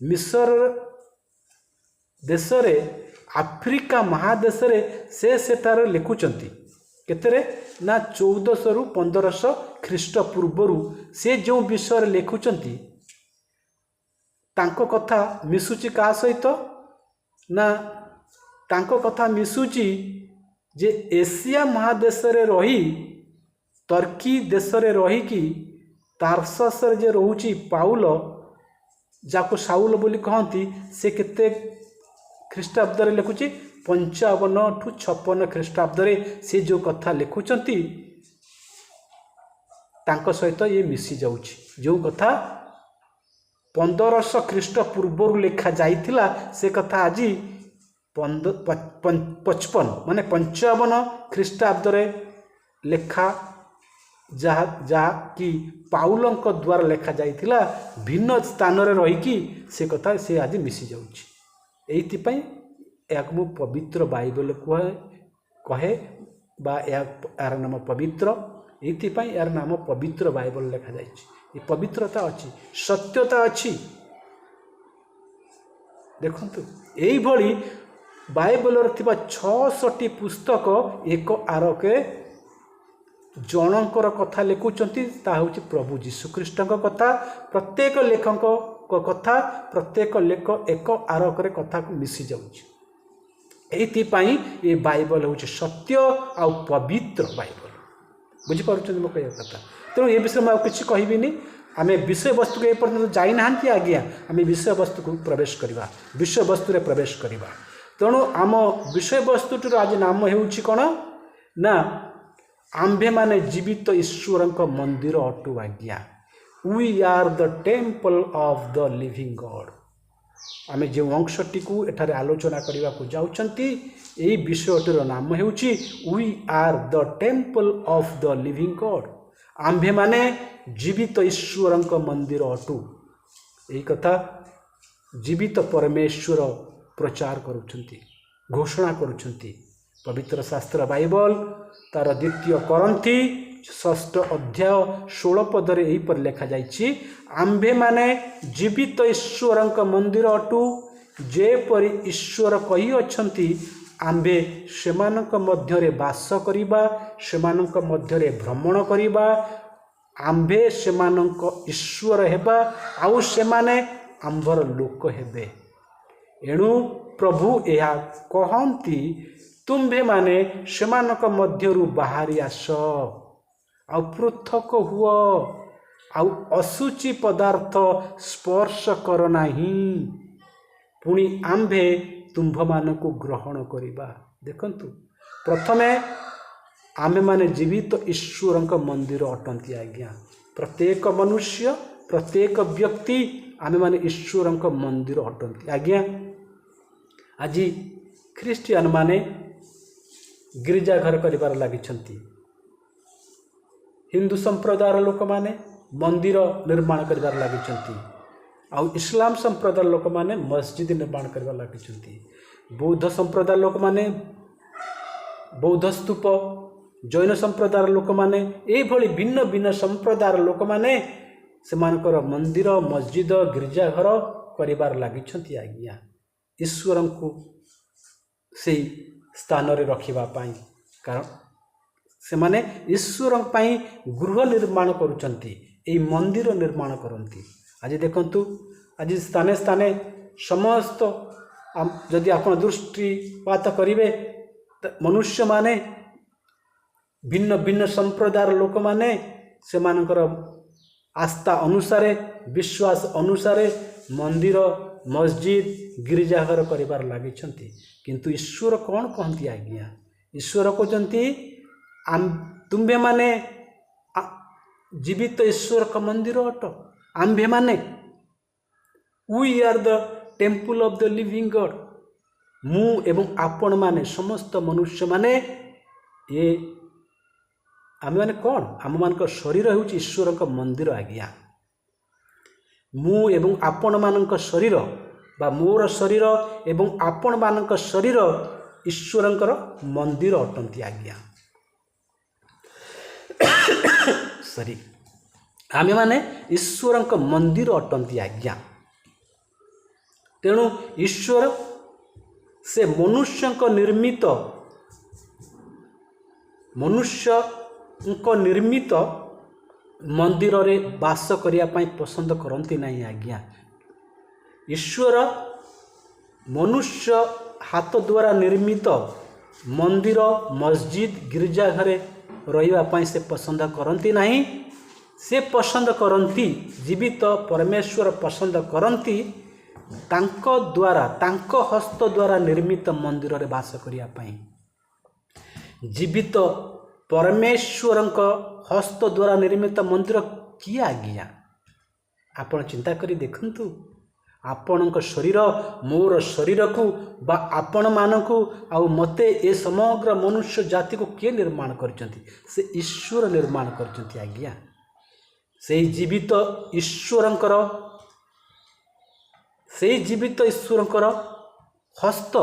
मिस्र देश रे आफ्रिका महादेश रे से सेटार लिखुचंती। केतरे ना 1400 रु 1500 ख्रीष्ट पूर्वरु से जो विषय लिखुचंती तांको कथा मिसुची का सहित ना तांको कथा मिसुची जे एशिया महादेश रे रही ତର୍କି ଦେଶରେ ରହିକି ତାର୍ସସରେ ଯେ ରହୁଛି ପାଉଲ, ଯାହାକୁ ସାଉଲ ବୋଲି କହନ୍ତି, ସେ କେତେ ଖ୍ରୀଷ୍ଟାବ୍ଦରେ ଲେଖୁଛି? 55 ଠୁ 56 ଖ୍ରୀଷ୍ଟାବ୍ଦରେ ସେ ଯେଉଁ କଥା ଲେଖୁଛନ୍ତି ତାଙ୍କ ସହିତ ଇଏ ମିଶି ଯାଉଛି। ଯେଉଁ କଥା 1500 ଖ୍ରୀଷ୍ଟ ପୂର୍ବରୁ ଲେଖା ଯାଇଥିଲା ସେ କଥା ଆଜି 55 ମାନେ 55 ଖ୍ରୀଷ୍ଟାବ୍ଦରେ ଲେଖା, ଯାହାକି ପାଉଲଙ୍କ ଦ୍ୱାରା ଲେଖାଯାଇଥିଲା, ଭିନ୍ନ ସ୍ଥାନରେ ରହିକି ସେ କଥା ସେ ଆଜି ମିଶି ଯାଉଛି। ଏଇଥିପାଇଁ ଏହାକୁ ମୁଁ ପବିତ୍ର ବାଇବଲ କହେ ବା ଏହାର ନାମ ପବିତ୍ର। ଏଇଥିପାଇଁ ଏହାର ନାମ ପବିତ୍ର ବାଇବଲ ଲେଖାଯାଇଛି। ଏ ପବିତ୍ରତା ଅଛି, ସତ୍ୟତା ଅଛି। ଦେଖନ୍ତୁ, ଏଇଭଳି ବାଇବଲରେ ଥିବା 66ଟି ପୁସ୍ତକ ଏକ ଆରକେ ଜଣଙ୍କର କଥା ଲେଖୁଛନ୍ତି, ତାହା ହେଉଛି ପ୍ରଭୁ ଯୀଶୁଖ୍ରୀଷ୍ଟଙ୍କ କଥା। ପ୍ରତ୍ୟେକ ଲେଖକଙ୍କ କଥା, ପ୍ରତ୍ୟେକ ଲେଖ ଏକ ଆରକରେ କଥାକୁ ମିଶି ଯାଉଛି। ଏଇଥିପାଇଁ ଏ ବାଇବଲ ହେଉଛି ସତ୍ୟ ଆଉ ପବିତ୍ର ବାଇବଲ। ବୁଝିପାରୁଛନ୍ତି ମୋ କହିବା କଥା? ତେଣୁ ଏ ବିଷୟରେ ମୁଁ ଆଉ କିଛି କହିବିନି। ଆମେ ବିଷୟବସ୍ତୁକୁ ଏପର୍ଯ୍ୟନ୍ତ ଯାଇନାହାନ୍ତି ଆଜ୍ଞା, ଆମେ ବିଷୟବସ୍ତୁକୁ ପ୍ରବେଶ କରିବା, ବିଷୟବସ୍ତୁରେ ପ୍ରବେଶ କରିବା। ତେଣୁ ଆମ ବିଷୟବସ୍ତୁଟିର ଆଜି ନାମ ହେଉଛି କ'ଣ ନା, ଆମ୍ଭେମାନେ ଜୀବିତ ଈଶ୍ୱରଙ୍କ ମନ୍ଦିର ଅଟୁ ଆଜ୍ଞା। We are the temple of the living God. ଆମେ ଯେଉଁ ଅଂଶଟିକୁ ଏଠାରେ ଆଲୋଚନା କରିବାକୁ ଯାଉଛନ୍ତି, ଏହି ବିଷୟଟିର ନାମ ହେଉଛି we are the temple of the living God. ଆମ୍ଭେମାନେ ଜୀବିତ ଈଶ୍ୱରଙ୍କ ମନ୍ଦିର ଅଟୁ। ଏହି କଥା ଜୀବିତ ପରମେଶ୍ୱର ପ୍ରଚାର କରୁଛନ୍ତି, ଘୋଷଣା କରୁଛନ୍ତି। ପବିତ୍ର ଶାସ୍ତ୍ର ବାଇବଲ ତାର 2 କରନ୍ଥୀ 6 ଅଧ୍ୟାୟ 16 ପଦରେ ଏହିପରି ଲେଖାଯାଇଛି, ଆମ୍ଭେମାନେ ଜୀବିତ ଈଶ୍ୱରଙ୍କ ମନ୍ଦିର ଅଟୁ, ଯେପରି ଈଶ୍ୱର କହିଅଛନ୍ତି, ଆମ୍ଭେ ସେମାନଙ୍କ ମଧ୍ୟରେ ବାସ କରିବା, ସେମାନଙ୍କ ମଧ୍ୟରେ ଭ୍ରମଣ କରିବା, ଆମ୍ଭେ ସେମାନଙ୍କ ଈଶ୍ୱର ହେବା, ଆଉ ସେମାନେ ଆମ୍ଭର ଲୋକ ହେବେ। ଏଣୁ ପ୍ରଭୁ ଏହା କହନ୍ତି, ତୁମ୍ଭେମାନେ ସେମାନଙ୍କ ମଧ୍ୟରୁ ବାହାରି ଆସ, ଆଉ ପୃଥକ ହୁଅ, ଆଉ ଅଶୁଚି ପଦାର୍ଥ ସ୍ପର୍ଶ କର ନାହିଁ, ପୁଣି ଆମ୍ଭେ ତୁମ୍ଭମାନଙ୍କୁ ଗ୍ରହଣ କରିବା। ଦେଖନ୍ତୁ, ପ୍ରଥମେ ଆମେମାନେ ଜୀବିତ ଈଶ୍ୱରଙ୍କ ମନ୍ଦିର ଅଟନ୍ତି ଆଜ୍ଞା। ପ୍ରତ୍ୟେକ ମନୁଷ୍ୟ, ପ୍ରତ୍ୟେକ ବ୍ୟକ୍ତି ଆମେମାନେ ଈଶ୍ୱରଙ୍କ ମନ୍ଦିର ଅଟନ୍ତି ଆଜ୍ଞା। ଆଜି ଖ୍ରୀଷ୍ଟିଆନ ମାନେ ଗିର୍ଜା ଘର କରିବାରେ ଲାଗିଛନ୍ତି। ହିନ୍ଦୁ ସମ୍ପ୍ରଦାୟର ଲୋକମାନେ ମନ୍ଦିର ନିର୍ମାଣ କରିବାରେ ଲାଗିଛନ୍ତି, ଆଉ ଇସଲାମ ସମ୍ପ୍ରଦାୟର ଲୋକମାନେ ମସଜିଦ ନିର୍ମାଣ କରିବାରେ ଲାଗିଛନ୍ତି। ବୌଦ୍ଧ ସମ୍ପ୍ରଦାୟର ଲୋକମାନେ ବୌଦ୍ଧ ସ୍ତୂପ, ଜୈନ ସମ୍ପ୍ରଦାୟର ଲୋକମାନେ, ଏଇଭଳି ଭିନ୍ନ ଭିନ୍ନ ସମ୍ପ୍ରଦାୟର ଲୋକମାନେ ସେମାନଙ୍କର ମନ୍ଦିର, ମସଜିଦ, ଗିର୍ଜାଘର କରିବାରେ ଲାଗିଛନ୍ତି ଆଜ୍ଞା, ଈଶ୍ୱରଙ୍କୁ ସେଇ ସ୍ଥାନରେ ରଖିବା ପାଇଁ। କାରଣ ସେମାନେ ଈଶ୍ୱରଙ୍କ ପାଇଁ ଗୃହ ନିର୍ମାଣ କରୁଛନ୍ତି, ଏହି ମନ୍ଦିର ନିର୍ମାଣ କରନ୍ତି। ଆଜି ଦେଖନ୍ତୁ, ଆଜି ସ୍ଥାନେ ସ୍ଥାନେ ସମସ୍ତ ଯଦି ଆପଣ ଦୃଷ୍ଟିପାତ କରିବେ, ମନୁଷ୍ୟମାନେ ଭିନ୍ନ ଭିନ୍ନ ସମ୍ପ୍ରଦାୟର ଲୋକମାନେ ସେମାନଙ୍କର ଆସ୍ଥା ଅନୁସାରେ, ବିଶ୍ୱାସ ଅନୁସାରେ ମନ୍ଦିର, ମସଜିଦ, ଗିର୍ଜାଘର କରିବାରେ ଲାଗିଛନ୍ତି। କିନ୍ତୁ ଈଶ୍ୱର କ'ଣ କହନ୍ତି ଆଜ୍ଞା? ଈଶ୍ୱର କହୁଛନ୍ତି, ତୁମ୍ଭେମାନେ ଜୀବିତ ଈଶ୍ୱରଙ୍କ ମନ୍ଦିର ଅଟ। ଆମ୍ଭେମାନେ, we are the temple of the living God. ମୁଁ ଏବଂ ଆପଣମାନେ ସମସ୍ତ ମନୁଷ୍ୟମାନେ, ଆମେମାନେ କ'ଣ? ଆମମାନଙ୍କ ଶରୀର ହେଉଛି ଈଶ୍ୱରଙ୍କ ମନ୍ଦିର ଆଜ୍ଞା। ମୁଁ ଏବଂ ଆପଣମାନଙ୍କ ଶରୀର ବା ମୋର ଶରୀର ଏବଂ ଆପଣମାନଙ୍କ ଶରୀର ଈଶ୍ୱରଙ୍କର ମନ୍ଦିର ଅଟନ୍ତି ଆଜ୍ଞା। ଆମେମାନେ ଈଶ୍ୱରଙ୍କ ମନ୍ଦିର ଅଟନ୍ତି ଆଜ୍ଞା। ତେଣୁ ଈଶ୍ୱର ସେ ମନୁଷ୍ୟଙ୍କ ନିର୍ମିତ ମନ୍ଦିରରେ ବାସ କରିବା ପାଇଁ ପସନ୍ଦ କରନ୍ତି ନାହିଁ ଆଜ୍ଞା। ଈଶ୍ୱର ମନୁଷ୍ୟ ହାତ ଦ୍ୱାରା ନିର୍ମିତ ମନ୍ଦିର, ମସଜିଦ, ଗିର୍ଜାଘରେ रहिबा पई से पसंद करती नहीं। से पसंद करती जीवित परमेश्वर पसंद करती तांको द्वारा तांको हस्त द्वारा निर्मित मंदिर रे वास करिया पई। जीवित परमेश्वर हस्त द्वारा निर्मित मंदिर किए आज्ञा आपण चिंता करी देखंतु। आपण शरीर मोर शरीर को बा आपण मानकु आउ मते ए समग्र मनुष्य जाति को किए निर्माण करचंती? से ईश्वर निर्माण करचंती आज्ञा। से जीवित ईश्वरंकर हस्त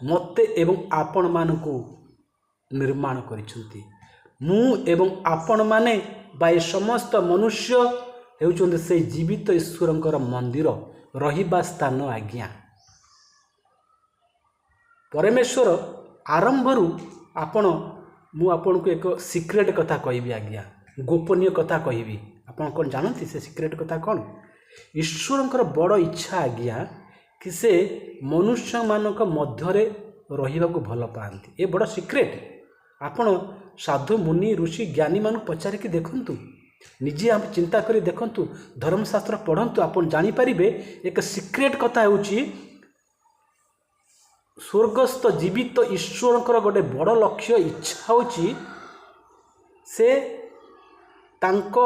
मते एवं आपण मानकु निर्माण करिसंती। मु एवं आपण माने बा ए समस्त मनुष्य हेउचंती से जीवित ईश्वरंकर मंदिर रहिबा स्थान आज्ञा। परमेश्वर आरंभरू मु आपन को एक सीक्रेट कथा कहबी आज्ञा, गोपनीय कथा कहबी। आपण कौन जानती से सीक्रेट कथा कौन? ईश्वरंकर बड़ इच्छा आज्ञा कि से मनुष्य मानक मध्यरे रहिबा को भल पाती। ए बड़ सीक्रेट। आपण साधु मुनि ऋषि ज्ञानी मान पचारि कि देखंतु, निजे आप चिंता करी देखंतु, धर्मशास्त्र पढ़ंतु, आपण जानि परिबे एक सीक्रेट कथा होउची स्वर्गस्थ जीवित ईश्वरंकर गोटे बड़ लक्ष्य इच्छा होउची से तांको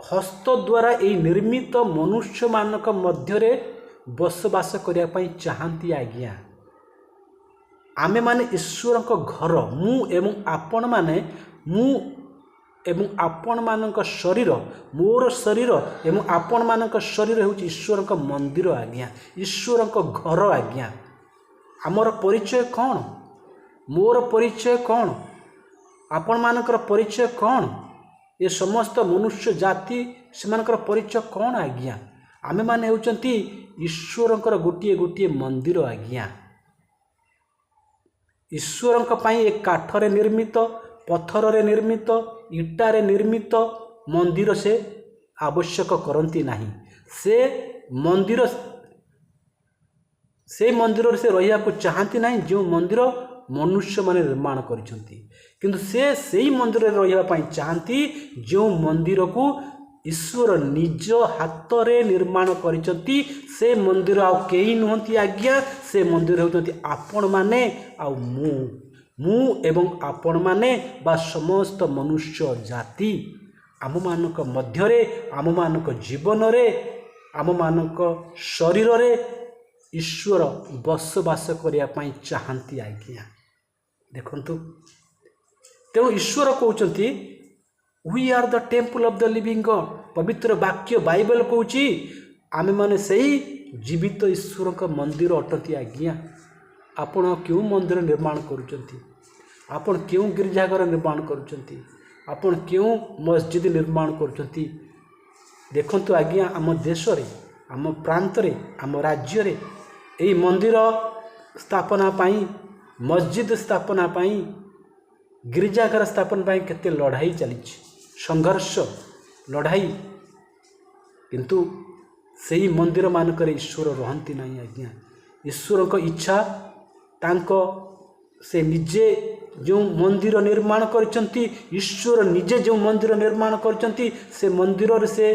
हस्त द्वारा यही निर्मित मनुष्य मानक मध्यरे बसवास करिया पई चाहती आज्ञा। आमे माने ईश्वर घर मु एवं आपण माने मु एवं आपण मानक शरीर मोर शरीर एवं आपण मानक शरीर होउची ईश्वर मंदिर आज्ञा, ईश्वर घर आज्ञा। आमर परिचय कौन? मोर परिचय कौन? आपण मानकर परिचय कौन? ये समस्त मनुष्य जाति सेमानकर परिचय कौन आज्ञा? आमे माने होउचंती ईश्वरंकर गोटिए गोटिए मंदिर आज्ञा। ईश्वरंक पई एक काठरे निर्मित, पत्थर निर्मित, इटारे निर्मित मंदिर से आवश्यक करती नहीं। से मंदिर से रहिया को चाहती नहीं जो मंदिर मनुष्य माने निर्माण करिसंती। किंतु से सही मंदिर रे रहिबा पई चाहती जो मंदिर को ईश्वर निज हाथ रे निर्माण करिसंती। से मंदिर आ केही नहंती आज्ञा, से मंदिर होउचंती आपण माने आ मु एवं आपण माने बा समस्त मनुष्य जाति। आम मानक मध्यरे, आम मानक जीवन रे, आम मानक शरीर रे ईश्वर बसवास करिया पई चाहती आज्ञा। देखंतु तेणु ईश्वर कहउचंती we are the temple of the living God. पवित्र वाक्य बाइबल कहउची आमे माने सही जीवित ईश्वर का मंदिर अटंती आज्ञा। आपण क्यों मंदिर निर्माण करुचंती? आपण क्यों गिरजाघर निर्माण करुचंती? आपण क्यों मस्जिद निर्माण करुचंती? देखंतु आज्ञा आम देश रे, आम प्रांत रे, आम राज्य रे एई मंदिर स्थापना पाई, मस्जिद स्थापना पाई, गिरजाघर स्थापना पाई केते लड़ाई चली, संघर्ष लड़ाई। किंतु सही मंदिर मानकर ईश्वर रहंती नहीं आज्ञा। ईश्वर को इच्छा तांको से निजे जो मंदिर निर्माण करचंती, ईश्वर निजे जो मंदिर निर्माण करचंती से मंदिर से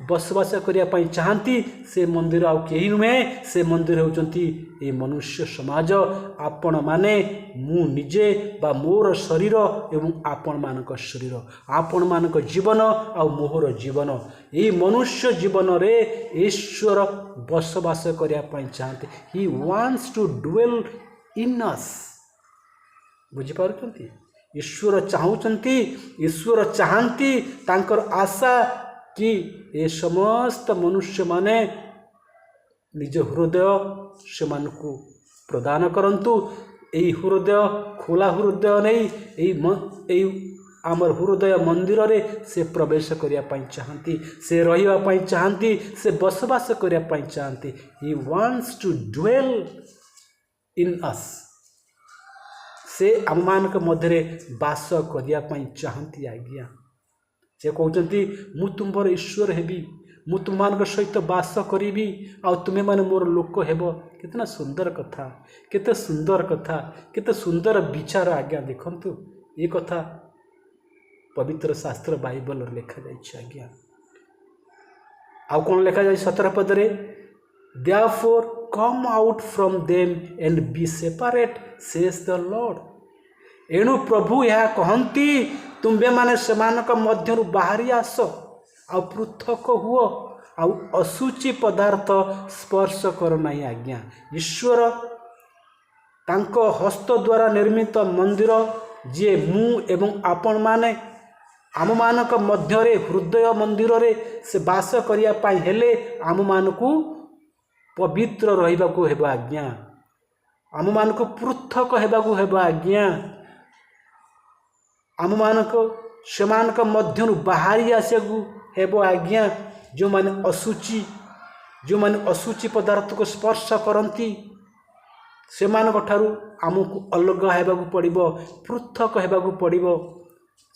बसवास करिया पई चाहती। से मंदिर आउ केही नुहे, से मंदिर होचंती ए मनुष्य समाज। आपण माने मु निजे बा मोर शरीर एवं आपण मानक शरीर, आपण मानक जीवन आउ मोहर जीवन, ए मनुष्य जीवन रे ईश्वर बसवास करिया पई चाहते। He wants to dwell in us. बुझी पारुचंती? ईश्वर चाहूचंती, ईश्वर चाहंती, तांकर आशा कि ए समस्त मनुष्य माने निज हृदय से मानकु प्रदान करंतु। एई हृदय खोला हृदय नहीं आमर हृदय मंदिर रे से प्रवेश करिया पई चाहती, से रहिबा पई चाहती, से बसवास करिया पई चाहती। He wants to dwell in us. से आम मानक मध्यरे वास करिया पई चाहती आज्ञा। से कहते मु तुम्हार ईश्वर हेबी, मु तुम सहित वास करी आ तुम्हें माने मोर लोक हेब। कितना सुंदर कथा, केते सुंदर कथा, केते सुंदर विचार आज्ञा। देखंतु ये कथा पवित्र शास्त्र बाइबल लिखा जाइए आज्ञा। आउ कौन लिखा जाए 17 पदरे, Therefore come out from them and be separate, says the Lord। एणु प्रभु यह कहती, तुम्बे माने सेमानक मध्यरु बाहरी आस आ पृथक हुओ आउ अशुचि पदार्थ स्पर्श कर नहीं आज्ञा। ईश्वर तांको हस्त द्वारा निर्मित मंदिर जे मु एवं आपण माने आम मानक मध्यरे हृदय मंदिर रे से बास करिया पाई हेले आम मानकु पवित्र रहिबाकु हेबो आज्ञा। आम मानकु पृथक हेबाकु हेबो आज्ञा। आम मानक सेमानक मध्यरु बाहरी आसेकु हेबो आज्ञा। जो माने अशुचि पदार्थ को स्पर्श करती सेमानक ठारू आमको अलग हेबाकु पड़िबो, पृथक हेबाकु पड़िबो।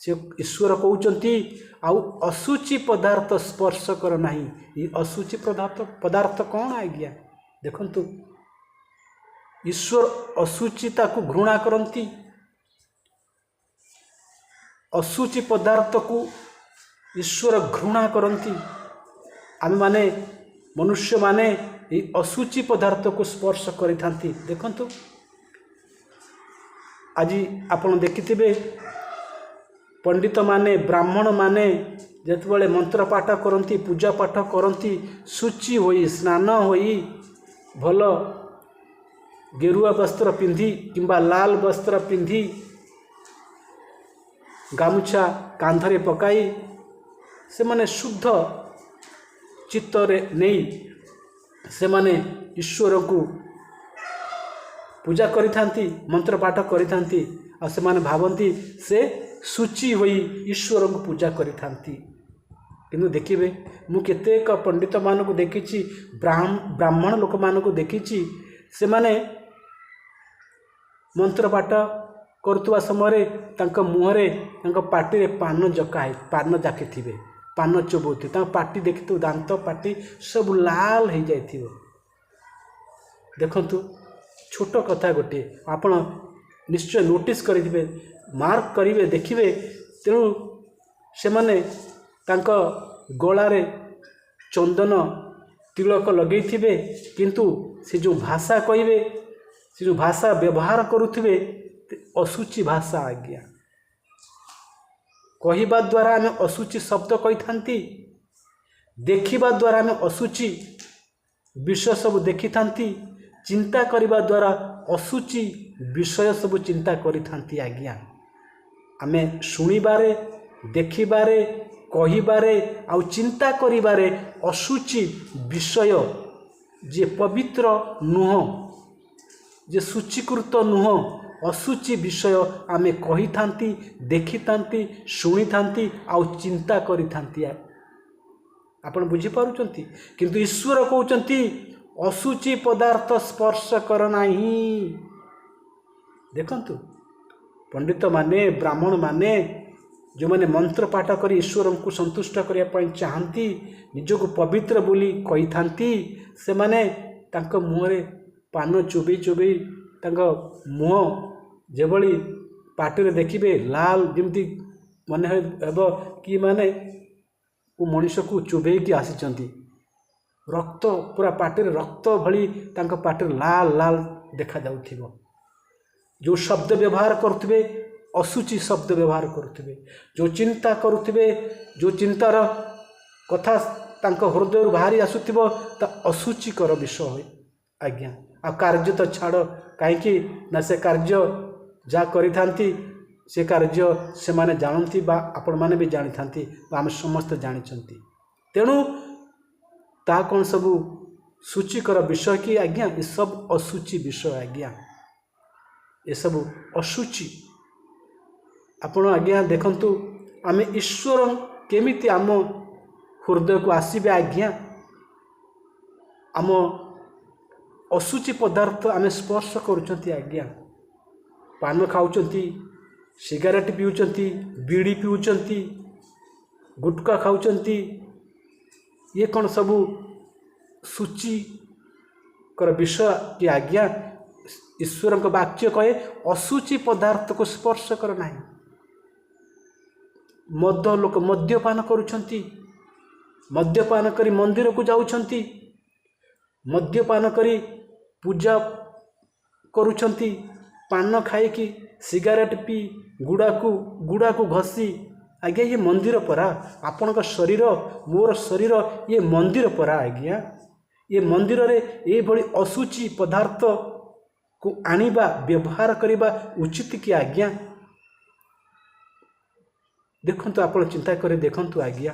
से ईश्वर कहउचंती आउ अशुचि पदार्थ स्पर्श कर नहीं। ये अशुचि पदार्थ कौन आज्ञा? देखंतु ईश्वर अशुचिता को घृणा करती। अशुचि पदार्थ को ईश्वर घृणा करती। आम माने मनुष्य माने ये अशुचि पदार्थ को स्पर्श करिथांती। देखंतु आज आपण देखिथिबे पंडित माने ब्राह्मण माने जेतबेले मंत्र पाठ करती, पूजा पाठ करती, शुचि होई स्नान होई भल गेरुआ वस्त्र पिंधि किंबा लाल वस्त्र पिंधि गामुछा कांधरे पकाई से माने शुद्ध चित्तरे नहीं से माने ईश्वर को पूजा करिथांती, मंत्र पाठ करिथांती आ से माने भावंती से शुचि होई ईश्वर को पूजा करिथांती। किंतु देखिए मु केतेक पंडित मान को देखी, ब्राह्मण लोक मान को देखी, से माने मंत्र पाठ करुवा समय तांका मुहरे तांका पाटी पान जकाए पान जाके थिबे, पान चोबौथे, पाटी देखि दांत पाटी सब लाल हो जाए। देखंतु छोट कथा गोटे आपण निश्चय नोटिस करेंगे, मार्क करेंगे, देखिए। तेणु से माने तांका गलारे चंदन तिलक लगे थे, किंतु से जो भाषा कहे, से जो भाषा व्यवहार करुवे अशुचि भाषा आज्ञा। कहवा द्वारा आम अशुचि शब्द कही था, देखा द्वारा आम अशुचि विषय सब देखी था, चिंता करने द्वारा अशुचि विषय सब चिंता करी थांती आज्ञा। आमे शुणिबारे, देखिबारे, कहिबारे आउ चिंता करिबारे अशुचि विषय जे पवित्र नुह, जे शुचिकृत नुह, अशुचि विषय आमे कही थांती, देखी थांती, शुणी थांती आउ चिंता करी थांती। आपण बुझी पारुचंती? किंतु ईश्वर कहउचंती अशुचि पदार्थ स्पर्श कर नहीं। देखंतु पंडित माने, ब्राह्मण माने जो माने मंत्र पाठ कर ईश्वर को संतुष्ट करने पर चाहती, निजको पवित्र बोली कही थांती, से माने तांको मुहरे पान चुबई चुबई तांको मुह जेभली पाटी रे देखिबे लाल जमती मन हेबो कि माने वो मनुष्य को चुबई की आसीचंती, रक्त पूरा पाटी रे रक्त भली तांको पाटी लाल लाल देखा जाउथिबो। जो शब्द व्यवहार करुवे अशुचि शब्द व्यवहार करुवे, जो चिंता करुवे, जो चिंतार कथा तांको हृदय बाहरी आसुथिबो ता अशुचिकर विषय होय आज्ञा। आ कार्य तो छाड़, कहीं ना से कार्य जा करिथांती से कार्य से माने जानती बा आपण माने भी जानी थांती बा आम समस्त जानिछंती। तेणु ता कौन सब शुचिकर विषय कि आज्ञा? ये सब अशुचि विषय आज्ञा, ये सब अशुचि। आपण आज्ञा देखंतु आमे ईश्वर केमिति आम हृदय को आसीबे आज्ञा? आम अशुचि पदार्थ आमे स्पर्श करुचंती आज्ञा। पान खाउचंती, सिगारेट पिउचंती, बीड़ी पिउचंती, गुटखा खाउचंती, ये कौन सबू शुचि कर विषय की आज्ञा? ईश्वर वाक्य कहे अशुचि पदार्थ को स्पर्श कर नहीं। ଲୋକ ମଦ୍ୟପାନ କରୁଛନ୍ତି, ମଦ୍ୟପାନ କରି ମନ୍ଦିରକୁ ଯାଉଛନ୍ତି, ମଦ୍ୟପାନ କରି ପୂଜା କରୁଛନ୍ତି, ପାନ ଖାଇକି ସିଗାରେଟ୍ ପିଇ ଗୁଡ଼ାକୁ ଘଷି। ଆଜ୍ଞା ଇଏ ମନ୍ଦିର ପରା, ଆପଣଙ୍କ ଶରୀର ମୋର ଶରୀର ଇଏ ମନ୍ଦିର ପରା ଆଜ୍ଞା। ଏ ମନ୍ଦିରରେ ଏଇଭଳି ଅଶୁଚି ପଦାର୍ଥକୁ ଆଣିବା ବ୍ୟବହାର କରିବା ଉଚିତ କି ଆଜ୍ଞା? ଦେଖନ୍ତୁ, ଆପଣ ଚିନ୍ତା କରି ଦେଖନ୍ତୁ ଆଜ୍ଞା,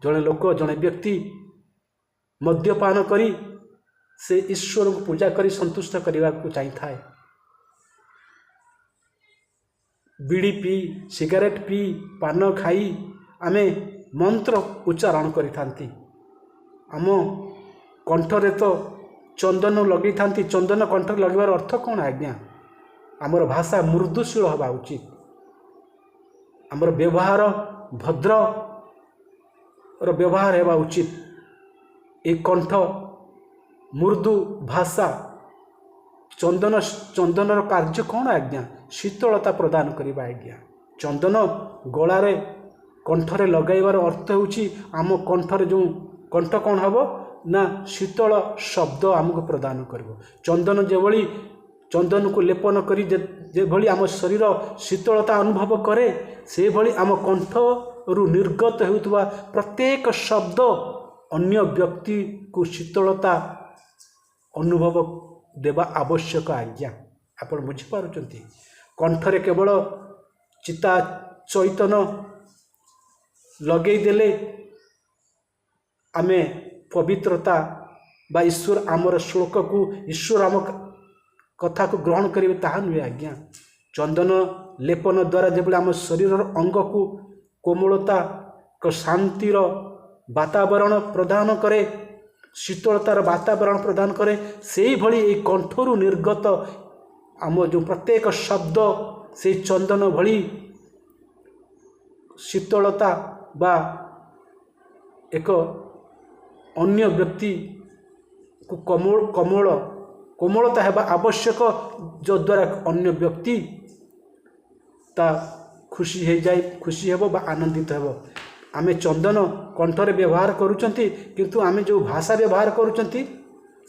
ଜଣେ ଲୋକ ଜଣେ ବ୍ୟକ୍ତି ମଦ୍ୟପାନ କରି ସେ ଈଶ୍ୱରଙ୍କୁ ପୂଜା କରି ସନ୍ତୁଷ୍ଟ କରିବାକୁ ଚାହିଁଥାଏ। ବିଡ଼ି ପିଇ ସିଗାରେଟ୍ ପିଇ ପାନ ଖାଇ ଆମେ ମନ୍ତ୍ର ଉଚ୍ଚାରଣ କରିଥାନ୍ତି। ଆମ କଣ୍ଠରେ ତ ଚନ୍ଦନ ଲଗେଇଥାନ୍ତି। ଚନ୍ଦନ କଣ୍ଠରେ ଲଗେଇବାର ଅର୍ଥ କ'ଣ ଆଜ୍ଞା? ଆମର ଭାଷା ମୃଦୁଶୀଳ ହେବା ଉଚିତ, ଆମର ବ୍ୟବହାର ଭଦ୍ରର ବ୍ୟବହାର ହେବା ଉଚିତ। এই କଣ୍ଠ ମୃଦୁ ଭାଷା ଚନ୍ଦନର କାର୍ଯ୍ୟ କ'ଣ ଆଜ୍ଞା? ଶୀତଳତା ପ୍ରଦାନ କରିବା ଆଜ୍ଞା। ଚନ୍ଦନ ଗଳାରେ କଣ୍ଠରେ ଲଗାଇବାର ଅର୍ଥ ହେଉଛି ଆମ କଣ୍ଠରେ ଯେଉଁ କଣ୍ଠ କ'ଣ ହେବ ନା ଶୀତଳ ଶବ୍ଦ ଆମକୁ ପ୍ରଦାନ କରିବ। ଚନ୍ଦନକୁ ଲେପନ କରି ଯେଭଳି ଆମ ଶରୀର ଶୀତଳତା ଅନୁଭବ କରେ, ସେଭଳି ଆମ କଣ୍ଠରୁ ନିର୍ଗତ ହେଉଥିବା ପ୍ରତ୍ୟେକ ଶବ୍ଦ ଅନ୍ୟ ବ୍ୟକ୍ତିକୁ ଶୀତଳତା ଅନୁଭବ ଦେବା ଆବଶ୍ୟକ ଆଜ୍ଞା। ଆପଣ ବୁଝିପାରୁଛନ୍ତି? କଣ୍ଠରେ କେବଳ ଚିତା ଚୈତନ ଲଗେଇଦେଲେ ଆମେ ପବିତ୍ରତା ବା ଈଶ୍ୱର ଆମର ଶ୍ଲୋକକୁ ଈଶ୍ୱର ଆମ କଥାକୁ ଗ୍ରହଣ କରିବେ ତାହା ନୁହେଁ ଆଜ୍ଞା। ଚନ୍ଦନ ଲେପନ ଦ୍ୱାରା ଯେଭଳି ଆମ ଶରୀରର ଅଙ୍ଗକୁ କୋମଳତା ଶାନ୍ତିର ବାତାବରଣ ପ୍ରଦାନ କରେ, ଶୀତଳତାର ବାତାବରଣ ପ୍ରଦାନ କରେ, ସେଇଭଳି ଏହି କଣ୍ଠରୁ ନିର୍ଗତ ଆମ ଯେଉଁ ପ୍ରତ୍ୟେକ ଶବ୍ଦ ସେଇ ଚନ୍ଦନ ଭଳି ଶୀତଳତା ବା ଏକ ଅନ୍ୟ ବ୍ୟକ୍ତିକୁ କୋମଳତା ହେବା ଆବଶ୍ୟକ, ଯଦ୍ୱାରା ଅନ୍ୟ ବ୍ୟକ୍ତି ତା ଖୁସି ହେବ ବା ଆନନ୍ଦିତ ହେବ। ଆମେ ଚନ୍ଦନ କଣ୍ଠରେ ବ୍ୟବହାର କରୁଛନ୍ତି, କିନ୍ତୁ ଆମେ ଯେଉଁ ଭାଷା ବ୍ୟବହାର କରୁଛନ୍ତି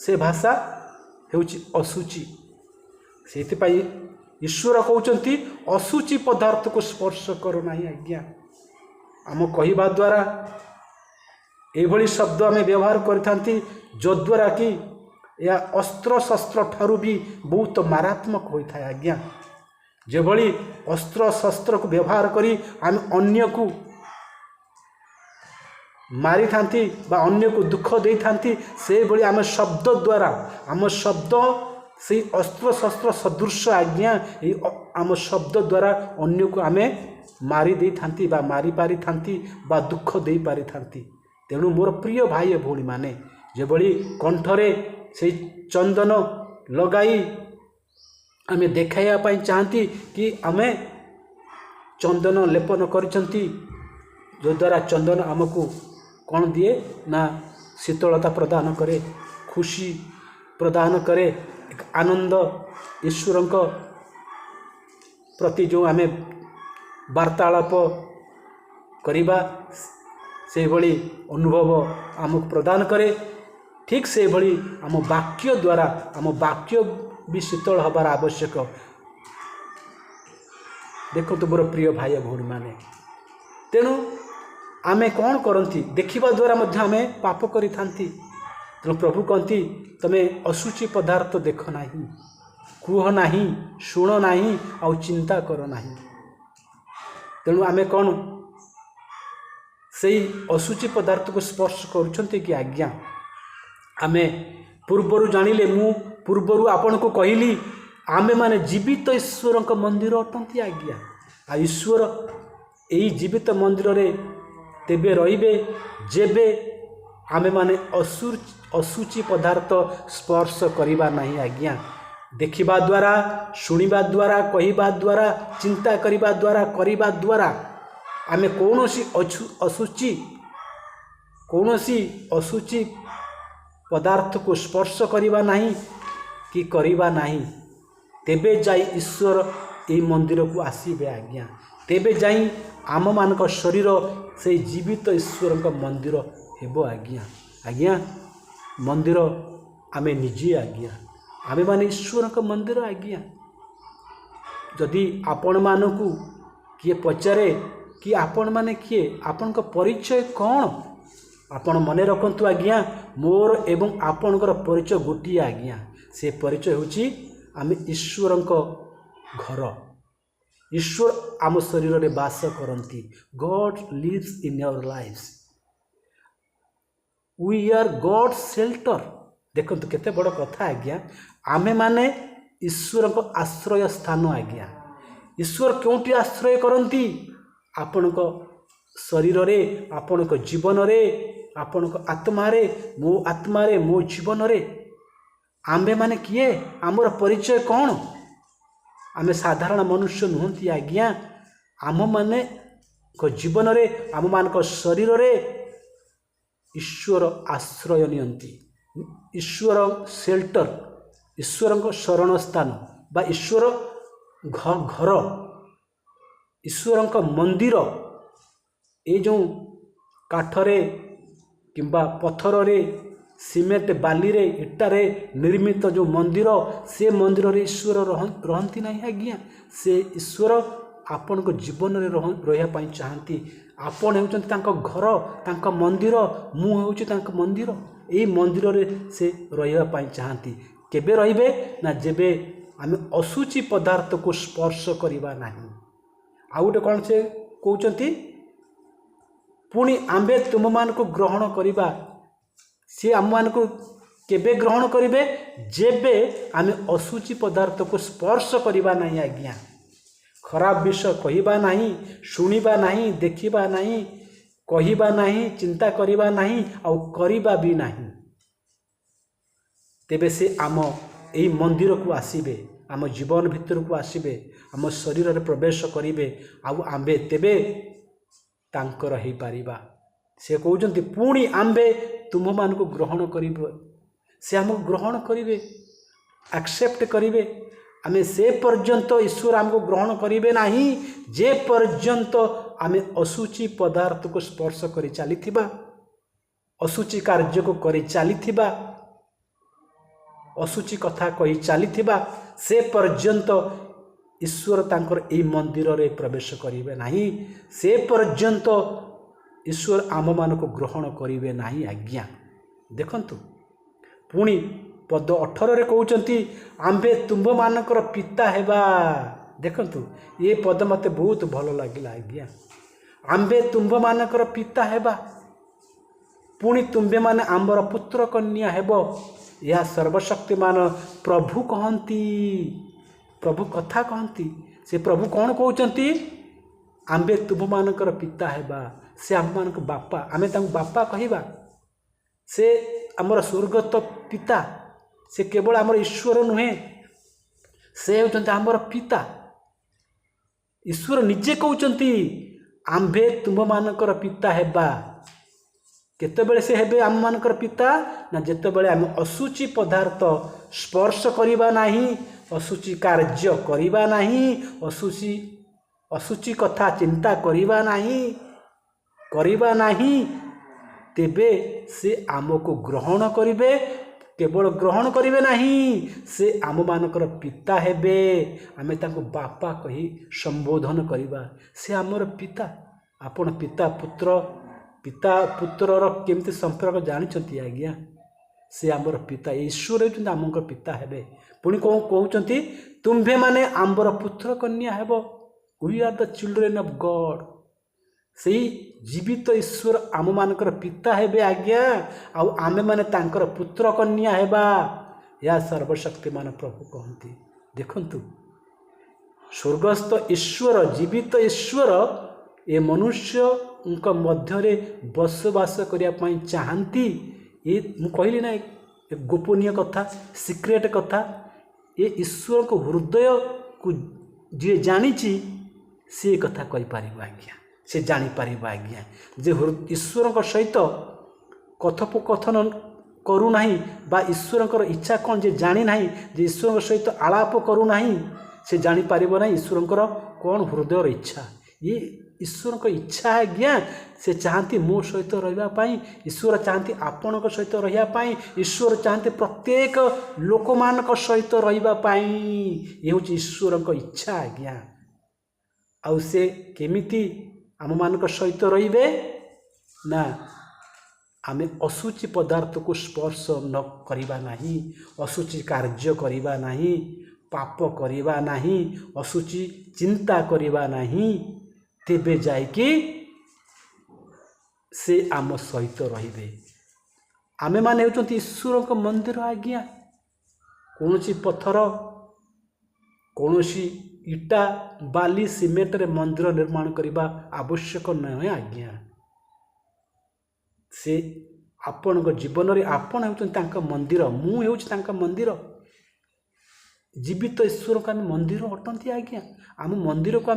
ସେ ଭାଷା ହେଉଛି ଅଶୁଚି। ସେଇଥିପାଇଁ ଈଶ୍ୱର କହୁଛନ୍ତି ଅଶୁଚି ପଦାର୍ଥକୁ ସ୍ପର୍ଶ କର ନାହିଁ ଆଜ୍ଞା। ଆମ କହିବା ଦ୍ୱାରା ଏଭଳି ଶବ୍ଦ ଆମେ ବ୍ୟବହାର କରିଥାନ୍ତି ଯଦ୍ୱାରା କି ଏହା ଅସ୍ତ୍ରଶସ୍ତ୍ର ଠାରୁ ବି ବହୁତ ମାରାତ୍ମକ ହୋଇଥାଏ ଆଜ୍ଞା। ଯେଭଳି ଅସ୍ତ୍ରଶସ୍ତ୍ରକୁ ବ୍ୟବହାର କରି ଆମେ ଅନ୍ୟକୁ ମାରିଥାନ୍ତି ବା ଅନ୍ୟକୁ ଦୁଃଖ ଦେଇଥାନ୍ତି, ସେଭଳି ଆମ ଶବ୍ଦ ଦ୍ୱାରା ଆମ ଶବ୍ଦ ସେଇ ଅସ୍ତ୍ରଶସ୍ତ୍ର ସଦୃଶ ଆଜ୍ଞା। ଏଇ ଆମ ଶବ୍ଦ ଦ୍ୱାରା ଅନ୍ୟକୁ ଆମେ ମାରି ଦେଇଥାନ୍ତି ବା ମାରିପାରିଥାନ୍ତି ବା ଦୁଃଖ ଦେଇପାରିଥାନ୍ତି। ତେଣୁ ମୋର ପ୍ରିୟ ଭାଇ ଭଉଣୀମାନେ, ଯେଭଳି କଣ୍ଠରେ ସେଇ ଚନ୍ଦନ ଲଗାଇ ଆମେ ଦେଖାଇବା ପାଇଁ ଚାହାନ୍ତି କି ଆମେ ଚନ୍ଦନ ଲେପନ କରିଛନ୍ତି, ଯଦ୍ୱାରା ଚନ୍ଦନ ଆମକୁ କ'ଣ ଦିଏ ନା ଶୀତଳତା ପ୍ରଦାନ କରେ, ଖୁସି ପ୍ରଦାନ କରେ, ଆନନ୍ଦ ଈଶ୍ୱରଙ୍କ ପ୍ରତି ଯେଉଁ ଆମେ ବାର୍ତ୍ତାଳାପ କରିବା ସେହିଭଳି ଅନୁଭବ ଆମକୁ ପ୍ରଦାନ କରେ। ଠିକ୍ ସେହିଭଳି ଆମ ବାକ୍ୟ ଦ୍ୱାରା ଆମ ବାକ୍ୟ ବି ଶୀତଳ ହେବାର ଆବଶ୍ୟକ। ଦେଖନ୍ତୁ ମୋର ପ୍ରିୟ ଭାଇ ଭଉଣୀମାନେ, ତେଣୁ ଆମେ କ'ଣ କରନ୍ତି? ଦେଖିବା ଦ୍ୱାରା ମଧ୍ୟ ଆମେ ପାପ କରିଥାନ୍ତି। ତେଣୁ ପ୍ରଭୁ କହନ୍ତି ତୁମେ ଅଶୁଚି ପଦାର୍ଥ ଦେଖ ନାହିଁ, କୁହ ନାହିଁ, ଶୁଣ ନାହିଁ, ଆଉ ଚିନ୍ତା କର ନାହିଁ। ତେଣୁ ଆମେ କ'ଣ ସେଇ ଅଶୁଚି ପଦାର୍ଥକୁ ସ୍ପର୍ଶ କରୁଛନ୍ତି କି ଆଜ୍ଞା? ଆମେ ପୂର୍ବରୁ ଜାଣିଲେ, ମୁଁ ପୂର୍ବରୁ ଆପଣଙ୍କୁ କହିଲି, ଆମେମାନେ ଜୀବିତ ଈଶ୍ୱରଙ୍କ ମନ୍ଦିର ଅଟନ୍ତି ଆଜ୍ଞା। ଆଉ ଈଶ୍ୱର ଏଇ ଜୀବିତ ମନ୍ଦିରରେ ତେବେ ରହିବେ ଯେବେ ଆମେମାନେ ଅଶୁଚି ପଦାର୍ଥ ସ୍ପର୍ଶ କରିବା ନାହିଁ ଆଜ୍ଞା। ଦେଖିବା ଦ୍ୱାରା, ଶୁଣିବା ଦ୍ୱାରା, କହିବା ଦ୍ୱାରା, ଚିନ୍ତା କରିବା ଦ୍ୱାରା, କରିବା ଦ୍ୱାରା ଆମେ କୌଣସି ଅଶୁଚି ପଦାର୍ଥକୁ ସ୍ପର୍ଶ କରିବା ନାହିଁ କି କରିବା ନାହିଁ। ତେବେ ଯାଇ ଈଶ୍ୱର ଏହି ମନ୍ଦିରକୁ ଆସିବେ ଆଜ୍ଞା। तेबे जाई आम मानक शरीर से जीवित ईश्वर मंदिर हेब आज्ञा। आज्ञा मंदिर आमे निजे आज्ञा, आमे माने ईश्वर मंदिर आज्ञा। जदि आपण मानकू किए पचारे कि आपण माने किए, आपण परिचय कौन, आपण मने रखंतु आज्ञा मोर एवं आपणकर परिचय गोटे आज्ञा। से परिचय होची आमे ईश्वर घर। ईश्वर आम शरीर में बास करती। God lives in our lives. We are God shelter. देखंतु केते बड़ कथा आज्ञा। आमे माने ईश्वर को आश्रय स्थान आज्ञा। ईश्वर क्योंटी आश्रय करती? आपणक शरीर रे, आपणक जीवन रे, आपणक आत्मा रे, मो जीवन रे। आम्भे माने किए? आमर परिचय कौन? आमे साधारण मनुष्य नुहंती आज्ञा। आम माने को जीवन रे, आम मान को शरीर रे ईश्वर आश्रय नियंती। ईश्वर शेल्टर, ईश्वर को शरण स्थान बा ईश्वर घर, ईश्वर को मंदिर। ये जो काठरे किंबा पत्थर रे, सीमेंट बाली रे, इटारे निर्मित जो मंदिर, से मंदिर रे ईश्वर रहंती नहीं आज्ञा। से ईश्वर आपण को जीवन रे रहिया पाई चाहती। आपण हेउचंती तांको घर, तांको मंदिर, मु हेउची तांको मंदिर। एई मंदिर रे से रहिया पाई चाहती। केबे रहिबे ना जेबे आमे असुचि पदार्थ को स्पर्श करिबा नाही। आ गोटे कौन से कहउचंती, पुणी आंबे तुम मान को ग्रहण करिबा। से आम मान को केबे ग्रहण करिबे? जेबे आमे असुचि पदार्थ को स्पर्श करिबा नहीं आज्ञा। खराब विषय कहिबा नहीं, शुणिबा नहीं, देखिबा नहीं, कहिबा नहीं, चिंता करिबा नहीं, आउ करिबा भी नहीं। तेबे से आम एई मंदिर को आसीबे, आम जीवन भितर को आसीबे, आम शरीर रे प्रवेश करिबे, आउ आंबे तेबे तांकर हेई पारिबा। से कहउचंती पुणी आंबे तुम मान को ग्रहण करिबे। से आम ग्रहण करिबे, एक्सेप्ट करिबे। आमे से पर्यंत ईश्वर आमको ग्रहण करिबे नहीं जे पर्यंत आमे असुचि पदार्थ को स्पर्श करि चलीथिबा, असुचि कार्य को करि चलीथिबा, असुचि कथा कहि चलीथिबा, से पर्यंत ईश्वर तांकर एई मंदिर रे प्रवेश करिबे नहीं। से पर्यंत ईश्वर आम मान को ग्रहण करिबे नहीं आज्ञा। देखंतु पुणी पद 18 रे कहउचंती आंबे तुंभ मानकर पिता हेबा। देखंतु ये पद मते बहुत भल लागिला आज्ञा। आंबे तुंभ मानकर पिता हेबा, पुणी तुम्बे माने आंबर पुत्र कन्या हेबो। यह सर्वशक्तिमान प्रभु कहंती, प्रभु कथा कहंती। से प्रभु कौन कहउचंती? आंबे तुंभ मानकर पिता हेबा। से आम मानक बापा, आमे तांको बापा कहिबा। से आमर स्वर्गत पिता, से केवल आमर ईश्वर नुहे, से होचंती आमर पिता। ईश्वर निजे कहउचंती आंबे तुम मानकर पिता हेबा। केतेबेले से हेबे आम मानकर पिता ना जेतेबेले आम असुचि पदार्थ स्पर्श करिबा नहीं, असुचि कार्य करिबा नहीं, असुचि कथा चिंता करिबा नहीं, तेबे से आमको ग्रहण करिबे। केवल ग्रहण करिबे नहीं, से आम मानकर पिता हेबे। आमे तांको बापा कही संबोधन करिबा। से आमर पिता। आपण पिता पुत्रर केमती संपर्क जानिछंती आज्ञा। से आमर पिता, ईश्वर होचंती आमकर पिता हेबे। पुणी कौन कहउचंती तुम्भे माने आंबर पुत्र कन्या हेबो। We are the children of God. सेई जीवित ईश्वर आम मानकर पिता हेबे आज्ञा। आउ आमे माने तांकर पुत्र कन्या हेबा। या सर्वशक्तिमान प्रभु कहंती। देखंतु स्वर्गस्थ ईश्वर, जीवित ईश्वर ए मनुष्य उनका मध्य रे बसवास करिया पई चाहंती। ये मु कहली ना एक गोपनीय कथा, सीक्रेट कथा। ये ईश्वर को हृदय को जे जानिची से कथा कहि पारिबो आज्ञा। से जानी पारिबो आज्ञा। जे ईश्वर सहित कथोपकथन करू नाही बा ईश्वर इच्छा कौन जे जानी नाही, जे ईश्वर सहित आलाप करू नाही, से जानी पारिबो नाही ईश्वर कौन हृदयर इच्छा। ये ईश्वर को इच्छा है आज्ञा से चाहती मो सहित रही ईश्वर चाहती आपण सहित रही ईश्वर चाहती प्रत्येक लोक मान सहित रही ये हूँ ईश्वर को इच्छा आज्ञा आउ से केमिति आम मान सहित रे ना आमे असुचि पदार्थ को स्पर्श न करिबा नहीं असुचि कार्य करिबा नहीं पाप करिबा नहीं असुचि चिंता करिबा नहीं तेबे जाइकी से आम सहित रहिबे आमे माने होचंती ईश्वर को मंदिर आज्ञा कौनसी पत्थर कौनसी इटा बाली सीमेंट रे मंदिर निर्माण करिबा आवश्यक नहीं आज्ञा से आपण जीवन रे आपण होचंती मंदिर मु होची मंदिर जीवित ईश्वर को आम मंदिर अटंती आज्ञा आम मंदिर को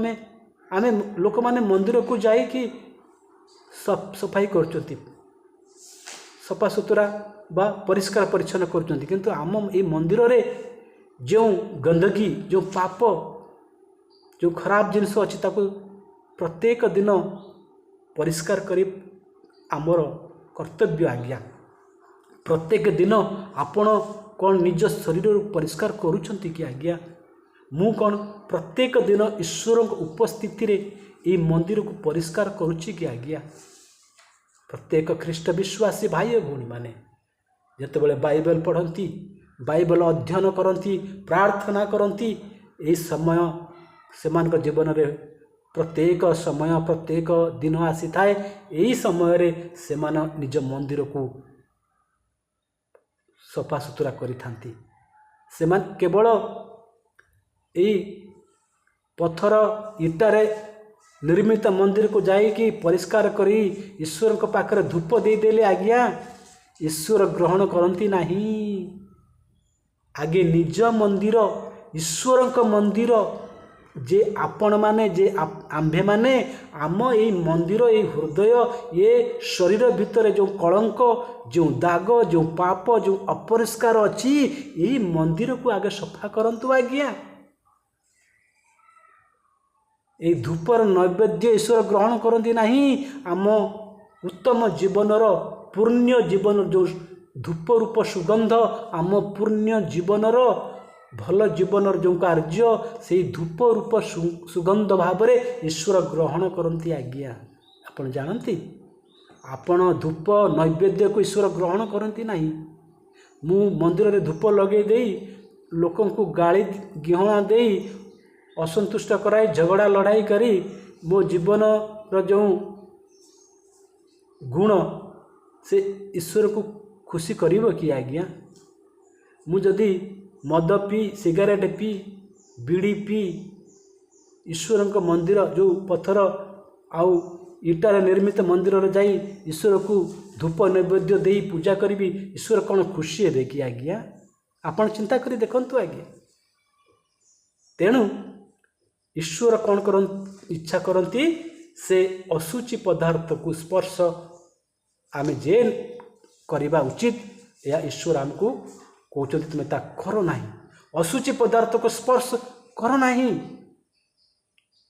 आमे लोक माने मंदिर को जाइकी सफाई करचंती सफा सुतरा बा परिष्कार परिच्छन्न करचंती किंतु आम ए मंदिर रे जो गंदगी जो पाप जो खराब जिनस अच्छी ताको प्रत्येक दिन परिष्कार करी आमर कर्तव्य आज्ञा प्रत्येक दिन आपण कौन निज शरीर परिष्कार करुछंती कि आज्ञा मु कौन प्रत्येक दिन ईश्वर उपस्थिति रे ये मंदिर को परिष्कार करुच्ची कि आज्ञा प्रत्येक ख्रीष्ट विश्वासी भाई भौणी माने जेतेबेले बाइबल पढ़ती बाइबल अध्ययन करती प्रार्थना करती यही समय सेमान जीवन रे प्रत्येक समय प्रत्येक दिन आसी थाए यही समय रे सेमान निज मंदिर को सफा सुतरा करिथांती सेमान केवल यही पत्थर इटारे निर्मित मंदिर को जाइकी परिष्कार करी ईश्वर को पाखरे धूप दे देले आज्ञा ईश्वर ग्रहण करती नहीं आगे निज मंदिर ईश्वर मंदिर जे आपण माने जे आंभे माने आम ये मंदिर ये हृदय ये शरीर भितर जो कलंक जो दाग जो पाप जो अपरिष्कार अच्छी यही मंदिर को आगे सफा करंतु आज्ञा ये धूपर नैवेद्य ईश्वर ग्रहण करती नहीं आम उत्तम जीवनर पुण्य जीवन जो धूप रूप सुगंध आम पुण्य जीवनर भल जीवनर जो कार्य से धूप रूप सुगंध भाव में ईश्वर ग्रहण करती आज्ञा आपण जानती आपण धूप नैवेद्य को ईश्वर ग्रहण करती नहीं मु मंदिर रे धूप लगे दे लोकों को गाली गिहणा दे असंतुष्ट कराई झगड़ा लड़ाई करी मो जीवन जो गुण से ईश्वर को खुशी करिवो कि आज्ञा मु जदि मद पी सिगारेट पी बीड़ी पी ईश्वर मंदिर जो पत्थर आउ इटार निर्मित मंदिर रे जाई ईश्वर को धूप नैवेद्य दे पूजा करी ईश्वर कौन खुशी हे कि आज्ञा आपण चिंता करी देखंतु आज्ञा तेणु ईश्वर कौन कर इच्छा करती से असुचि पदार्थ को स्पर्श आमे जे करवा उचित या ईश्वर आमको कहते तुम्हें ता कर ना असुचि पदार्थ को स्पर्श कर ना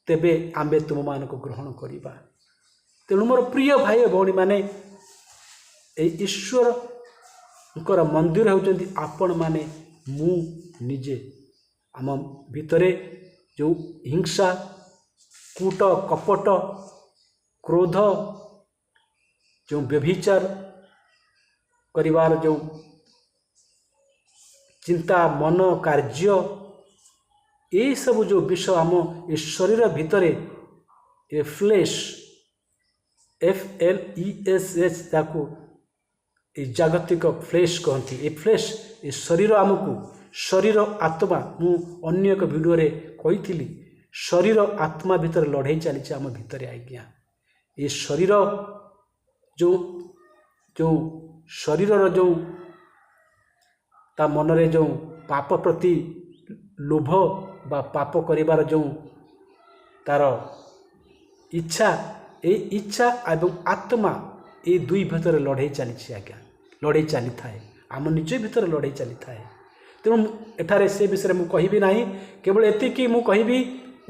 तेबे आमे तुम मान को ग्रहण करवा तेणु मोर प्रिय भाई भौणी माने ईश्वर मंदिर होती आपण माने मु निजे आम भितरे जो हिंसा कूट कपट क्रोध जो व्यभिचार करिवार जो चिंता मन कार्य ये सब जो विषय आम ये शरीर भितर ये फ्लेश FLESH ताकू जागतिक फ्लेश कहती ये फ्लेश ये शरीर आमको शरीर आत्मा मु अन्य एक वीडियो रे कही शरीर आत्मा भितर लड़ाई चली आम भितर आज्ञा ये शरीर जो जो शरीर जो ता मन रे जो पाप प्रति लोभ बा पाप करिवार जो तार इच्छा ए इच्छा एवं आत्मा ये दुई भितर लड़ाई चली आज्ञा लड़ाई चली थाए आम निज भितर लड़ाई चली थाए तेणु एठारे से विषय में कहबी ना केवल एतिकी मु कहबी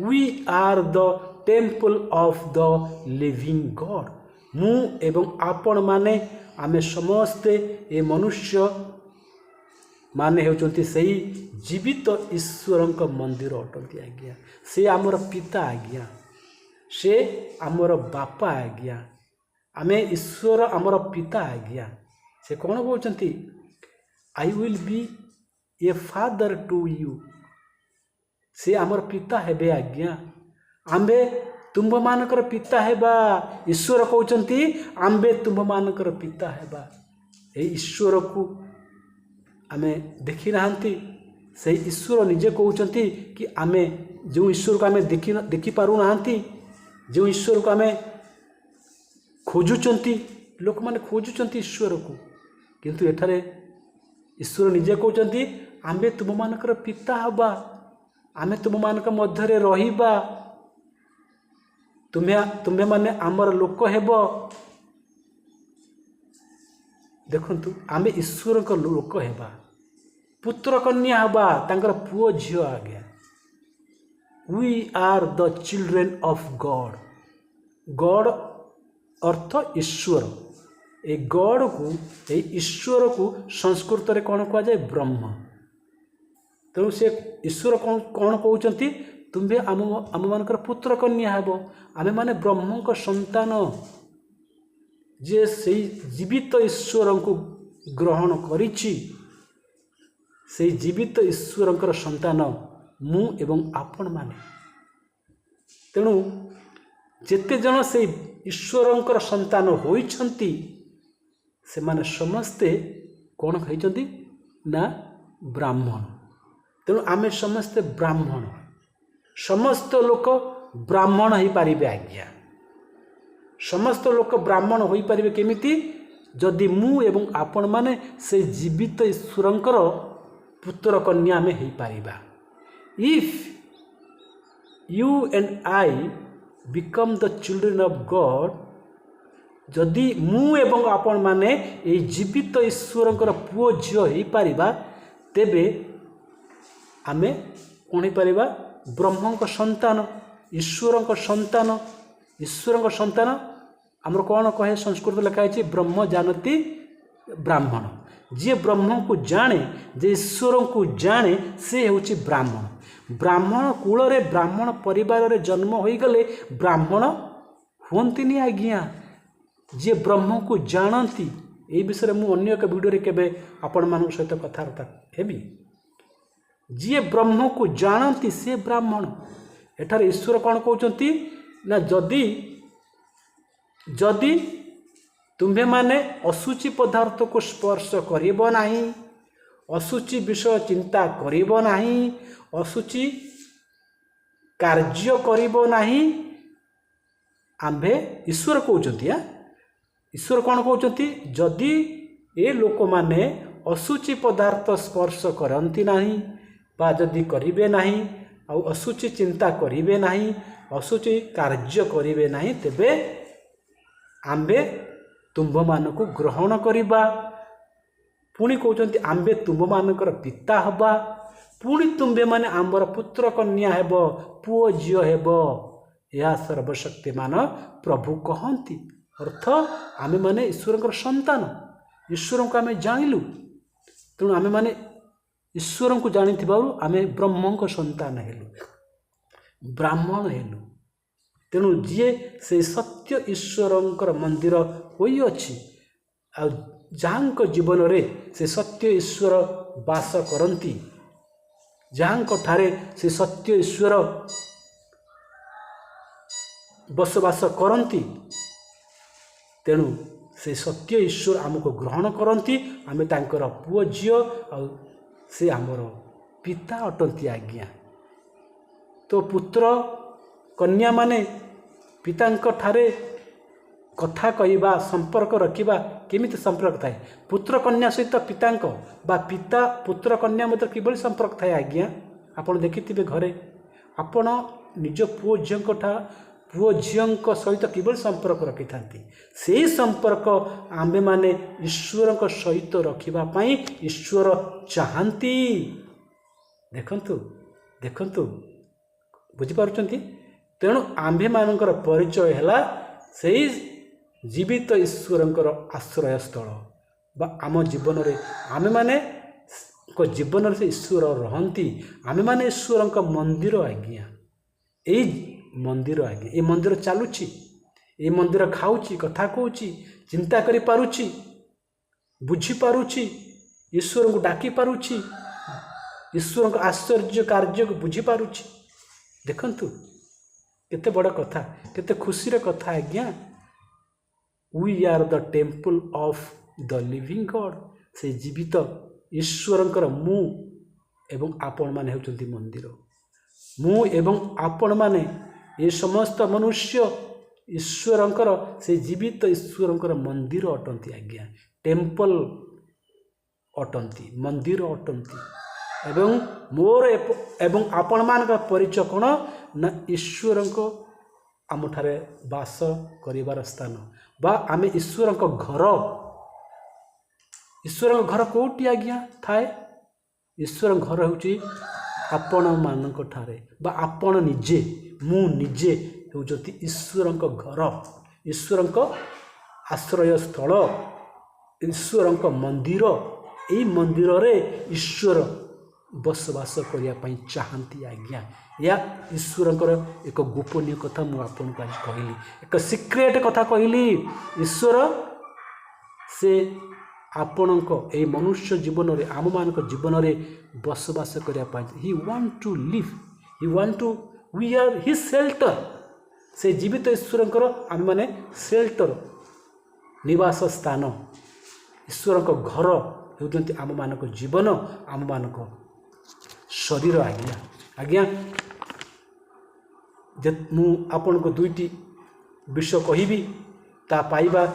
we are the temple of the living God. मु एवं आपण माने आमे समस्ते ए मनुष्य माने होचंती सही जीवित ईश्वरंक मंदिर अटंती आज्ञा। से आमर पिता आज्ञा, से आमर बापा आज्ञा, आमे ईश्वर आमर पिता आज्ञा। से कौन कहते I will be a father to you. से आमर पिता हेबे आज्ञा, आम्बे तुम्भ मानकर पिता हेबा। ईश्वर कहते आम्बे तुम्भ मानकर पिता हेबा। ए ईश्वर को आमे देखी नाहंती, से ईश्वर निजे कहते कि आमे जो ईश्वर को आमे देखी पारु नाहंती, जो ईश्वर को आमे खोजुचंती, लोक माने खोजुचंती ईश्वर को, किंतु एठारे ईश्वर निजे कहते आम्बे तुम मानकर पिता हबा, आमे तुम मानक मध्यरे रहिबा, तुम्हे माने आमर लोक हेब। देखंतु आमे ईश्वर को लोक हेबा, पुत्र कन्या हबा, तांकर पुओ झियो आज्ञा। We are the children of God. God अर्थ ईश्वर। ए गॉड को ए ईश्वर को संस्कृत रे कौन कह जाए? ब्रह्म। तेणु से ईश्वर कौन कहते तुम्हें आम मानकर पुत्र कन्या हेब, आमे माने ब्रह्म को संतान, जे से जीवित ईश्वर को ग्रहण करिछि, से जीवित ईश्वर संतान मु एवं आपण माने। तेणु जेते जन से ईश्वर संतान होइछंती से माने समस्ते कौन कहते ना ब्राह्मण। तेणु आमे समस्ते ब्राह्मण, समस्त लोक ब्राह्मण हो पारिबे आज्ञा। समस्त लोक ब्राह्मण हो पारिबे केमिति? जदि मु एवं आपण माने से जीवित ईश्वरंकर पुत्र कन्या आमे हो Paribas. If you and I become the children of God, जदि मु एवं आपण माने ए जीवित ईश्वरंकर पुओ झियो हो पारिबा, तेबे आमे कौन हो पारिबा? ब्रह्मंक संतान, ईश्वरंक संतान। ईश्वरंक संतान आमर कौन कहे? संस्कृत लिखा है ब्रह्म जानती ब्राह्मण। जी ब्रह्म को जाने, जे ईश्वर को जाने, से होची ब्राह्मण। ब्राह्मण कूल रे ब्राह्मण परिवार रे जन्म हो गले ब्राह्मण हुंतिनी आज्ञा। जे ब्रह्म को जानती, ए विषय मु अन्य एक वीडियो रे केबे आपण मानक सहित कथाबार्ता हेबी। जी ब्रह्म को जानती से ब्राह्मण। एठार ईश्वर कौन कहते ना, जदि तुम्हें माने अशुचि पदार्थ को स्पर्श करिब नाही, अशुचि विषय चिंता करिब नाही, अशुचि कार्य करिब नाही, आम्भे ईश्वर कहते। ईश्वर कौन कहते? जदि ए लोक माने अशुचि पदार्थ स्पर्श करती नाही, बा जदि करिबे नाही, आ अशुचि चिंता करिबे नाही, अशुचि कार्य करिबे नाही, तेबे आम्बे तुम्भ मानक ग्रहण करिबा। पुणी कहते आम्बे तुम्भ मानकर पिता हबा, पुणी तुम्बे माने आम्बर पुत्र कन्या हेब, पुओ झियो हेब। यह सर्वशक्तिमान प्रभु कहती। अर्थ आमे माने ईश्वर संतान, ईश्वर को आमे जानिलु। तेणु आमे माने ईश्वर को जानी आमे ब्रह्म को संतान हेलु, ब्राह्मण हेलु। तेणु जी से सत्य ईश्वर मंदिर होई अछि, आ जहाँक जीवन रे से सत्य ईश्वर वास करती, जहाँक ठारे से सत्य ईश्वर बसवास करती, तेणु से सत्य ईश्वर आमको ग्रहण करती। आमे तांकर पुओ झियो, आ से आमर पिता अटंती आज्ञा। तो पुत्र कन्या माने पितांक ठारे कथा कहवा, संपर्क रखा केमिति संपर्क थाए? पुत्र कन्या सहित पितांक बा पिता पुत्र कन्या मध्य किभली संपर्क थाए आज्ञा? आपण देखिथिबे घरे आपण निज पुओ झीओं सहित किभली संपर्क रखि थांती। से संपर्क आम्भे माने ईश्वर सहित रखिबा पई ईश्वर चाहंती। देखंतु देखंतु बुझी पारुचंती? तेणु आम्भेमानଙ୍କର ପରିଚୟ ହେଲା ସେହି ଜୀବିତ ଈଶ୍ୱରଙ୍କର ଆଶ୍ରୟସ୍ଥଳ ବା ଆମ ଜୀବନରେ ଆମେମାନେ ଜୀବନରେ ସେ ଈଶ୍ୱର ରହନ୍ତି। ଆମେମାନେ ଈଶ୍ୱରଙ୍କ ମନ୍ଦିର ଆଜ୍ଞା। ଏଇ ମନ୍ଦିର ଆଜ୍ଞା, ଏ ମନ୍ଦିର ଚାଲୁଛି, ଏ ମନ୍ଦିର ଖାଉଛି, କଥା କହୁଛି, ଚିନ୍ତା କରିପାରୁଛି, ବୁଝିପାରୁଛି, ଈଶ୍ୱରଙ୍କୁ ଡାକି ପାରୁଛି, ଈଶ୍ୱରଙ୍କ ଆଶ୍ଚର୍ଯ୍ୟ କାର୍ଯ୍ୟକୁ ବୁଝିପାରୁଛି। ଦେଖନ୍ତୁ କେତେ ବଡ଼ କଥା, କେତେ ଖୁସିର କଥା ଆଜ୍ଞା। We are the temple of the living God. से जीवित ईश्वरंकर मु एवं आपण माने होचंती मंदिर। मु एवं आपण माने ये समस्त मनुष्य ईश्वरंकर से जीवित ईश्वरंकर मंदिर अटंती आज्ञा। टेम्पल अटंती, मंदिर अटंती। एवं मोर एवं आपण मानक परिचय कोन ना ईश्वरंको आमठारे वास करिवार स्थान बा आमे ईश्वरंको घर। ईश्वरंको घर कोठी आज्ञा थाए? ईश्वर घर होची आपण मानक ठारे बा आपण निजे, मु निजे होचती ईश्वरंको घर, ईश्वरंको आश्रय स्थल, ईश्वरंको मंदिर। एई मंदिर रे ईश्वर बसवास करिया पई चाहंती आज्ञा। या ईश्वरंकर एक गोपनीय कथा मु आपन को आज कहली, एक सिक्रेट कथा कहली। ईश्वर से आपणक ए मनुष्य जीवन रे, आम मानक जीवन रे बसवास करिया पई he want to live, he want to, we are his shelter. से जीवित ईश्वरंकर आम माने शेल्टर, निवास स्थान, ईश्वरंक घर होउचंती आम मानक जीवन, आम मानक शरीर आज्ञा। आज्ञा मु आपन को दुईटी विषय कहबी ता पाइबा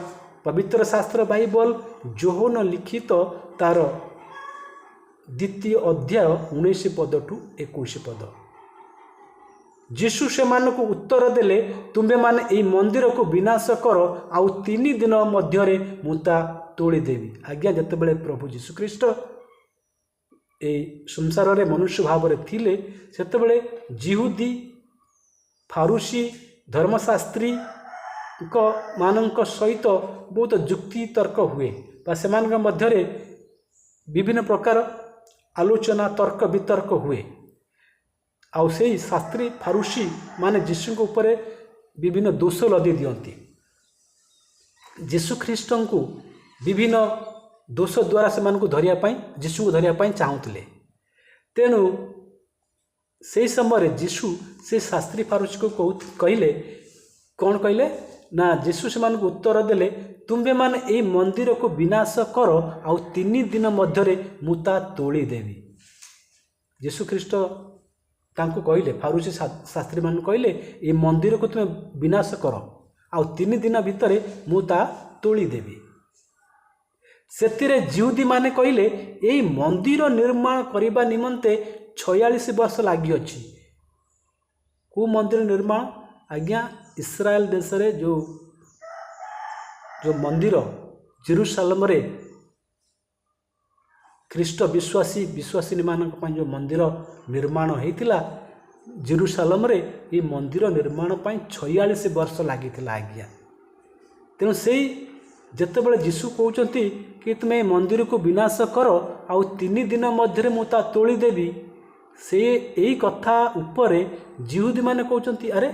पवित्र शास्त्र बाइबल जोहन लिखित तार 2 अध्याय 19 पद टू 21 पद। जीशु से मानक उत्तर देले, तुम्बे माने एई मंदिर को विनाश कर, आउ 3 दिन मध्यरे मुता तोड़ी देवी। आज्ञा जते बेले प्रभु जीशु ख्रीस्ट ए संसार रे मनुष्य भाव रे थिले, सेते बेले जिहुदी, फारूसी, धर्मशास्त्री मानक सहित बहुत जुक्ति तर्क हुए बा सेमानक मध्यरे विभिन्न प्रकार आलोचना तर्क वितर्क हुए। आउ सेही शास्त्री फारूसी माने जीशु को ऊपर विभिन्न दोष लदी दियंती। जीशु ख्रीस्ट को विभिन्न दोष द्वारा से धरिया पाई, जीशु को धरिया पाई चाहूले। तेणु से समय जीशु से शास्त्री फारूसी को कहले, कौन कहले ना जीशु से उत्तर देले, तुम्बे माने ए मंदिर को विनाश कर, आउ 3 दिन मध्यरे मुता तोड़ी देवी। जीशु ख्रीस्ट तांको कहले, फारूसी शास्त्री मान कहले, ए मंदिर को तुम विनाश कर, आउ 3 दिन भितरे मुता तोड़ी देवी। सेतिरे जिहुदी माने कहले, ए मंदिर निर्माण करिबा निमंते 46 वर्ष लागी अछि। को मंदिर निर्माण आज्ञा? इस्राएल देश रे जो मंदिर जेरूशलेम रे ख्रीष्ट विश्वासी मानक पई जो मंदिर निर्माण हेतिला जेरूशलेम रे, ये मंदिर निर्माण पई 46 वर्ष लागितिला आज्ञा। तेणु से जेतेबेले जीशु कहउचंती कि तुम मंदिर को विनाश कर, आउ 3 दिन मध्य मुता तोड़ी देवी, से यही कथा उपरे जिहुदी माने कहउचंती, अरे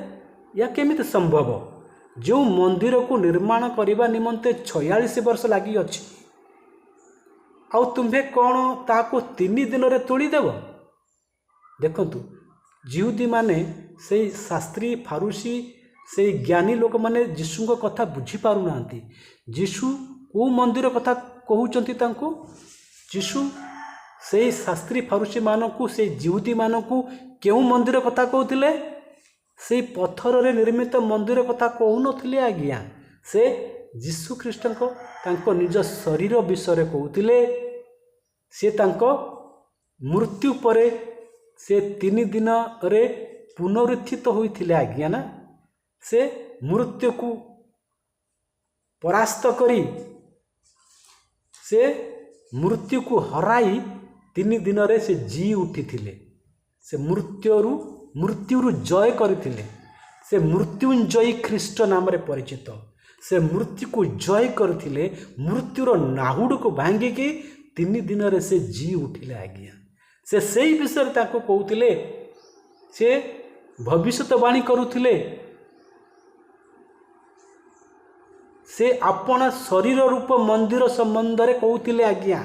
या केमिति संभव? जो मंदिर को निर्माण करने निमंते 46 वर्ष लगी अछि, आउ तुम्हें कौन ताको 3 दिन रे तोड़ी देव? देखंतु जिहुदी माने से शास्त्री फारूसी से ज्ञानी लोक माने जीशु को कथा बुझी पारु नांती। जीशु को मंदिर कथा कहउचंती तांको? जीशु से शास्त्री फारूसी मानकू, से जिहुदी मानकू केउ मंदिर कथा कहउथिले? से पत्थर रे निर्मित मंदिर कथा कहू नथिले आज्ञा। से जीशु ख्रीष्ट को तांको निज शरीर विषय कहउथिले। से तांको मृत्यु परे से 3 दिन रे पुनरुत्थित होइथिले आज्ञा ना। से मृत्यु को परास्त करी, से मृत्यु को हराई 3 दिन रे से जी उठी थिले। से मृत्यु जय करथिले। से मृत्युंजयी ख्रीष्ट नाम परिचित। से मृत्यु को जय करथिले, मृत्युर नाहुड़ को भांगिकी 3 दिन रे से जी उठिले आज्ञा। से सही विषय ताको कहूतिले, से भविष्यवाणी करुथिले, से अपना शरीर रूप मंदिर संबंध रे कहूतिले आज्ञा।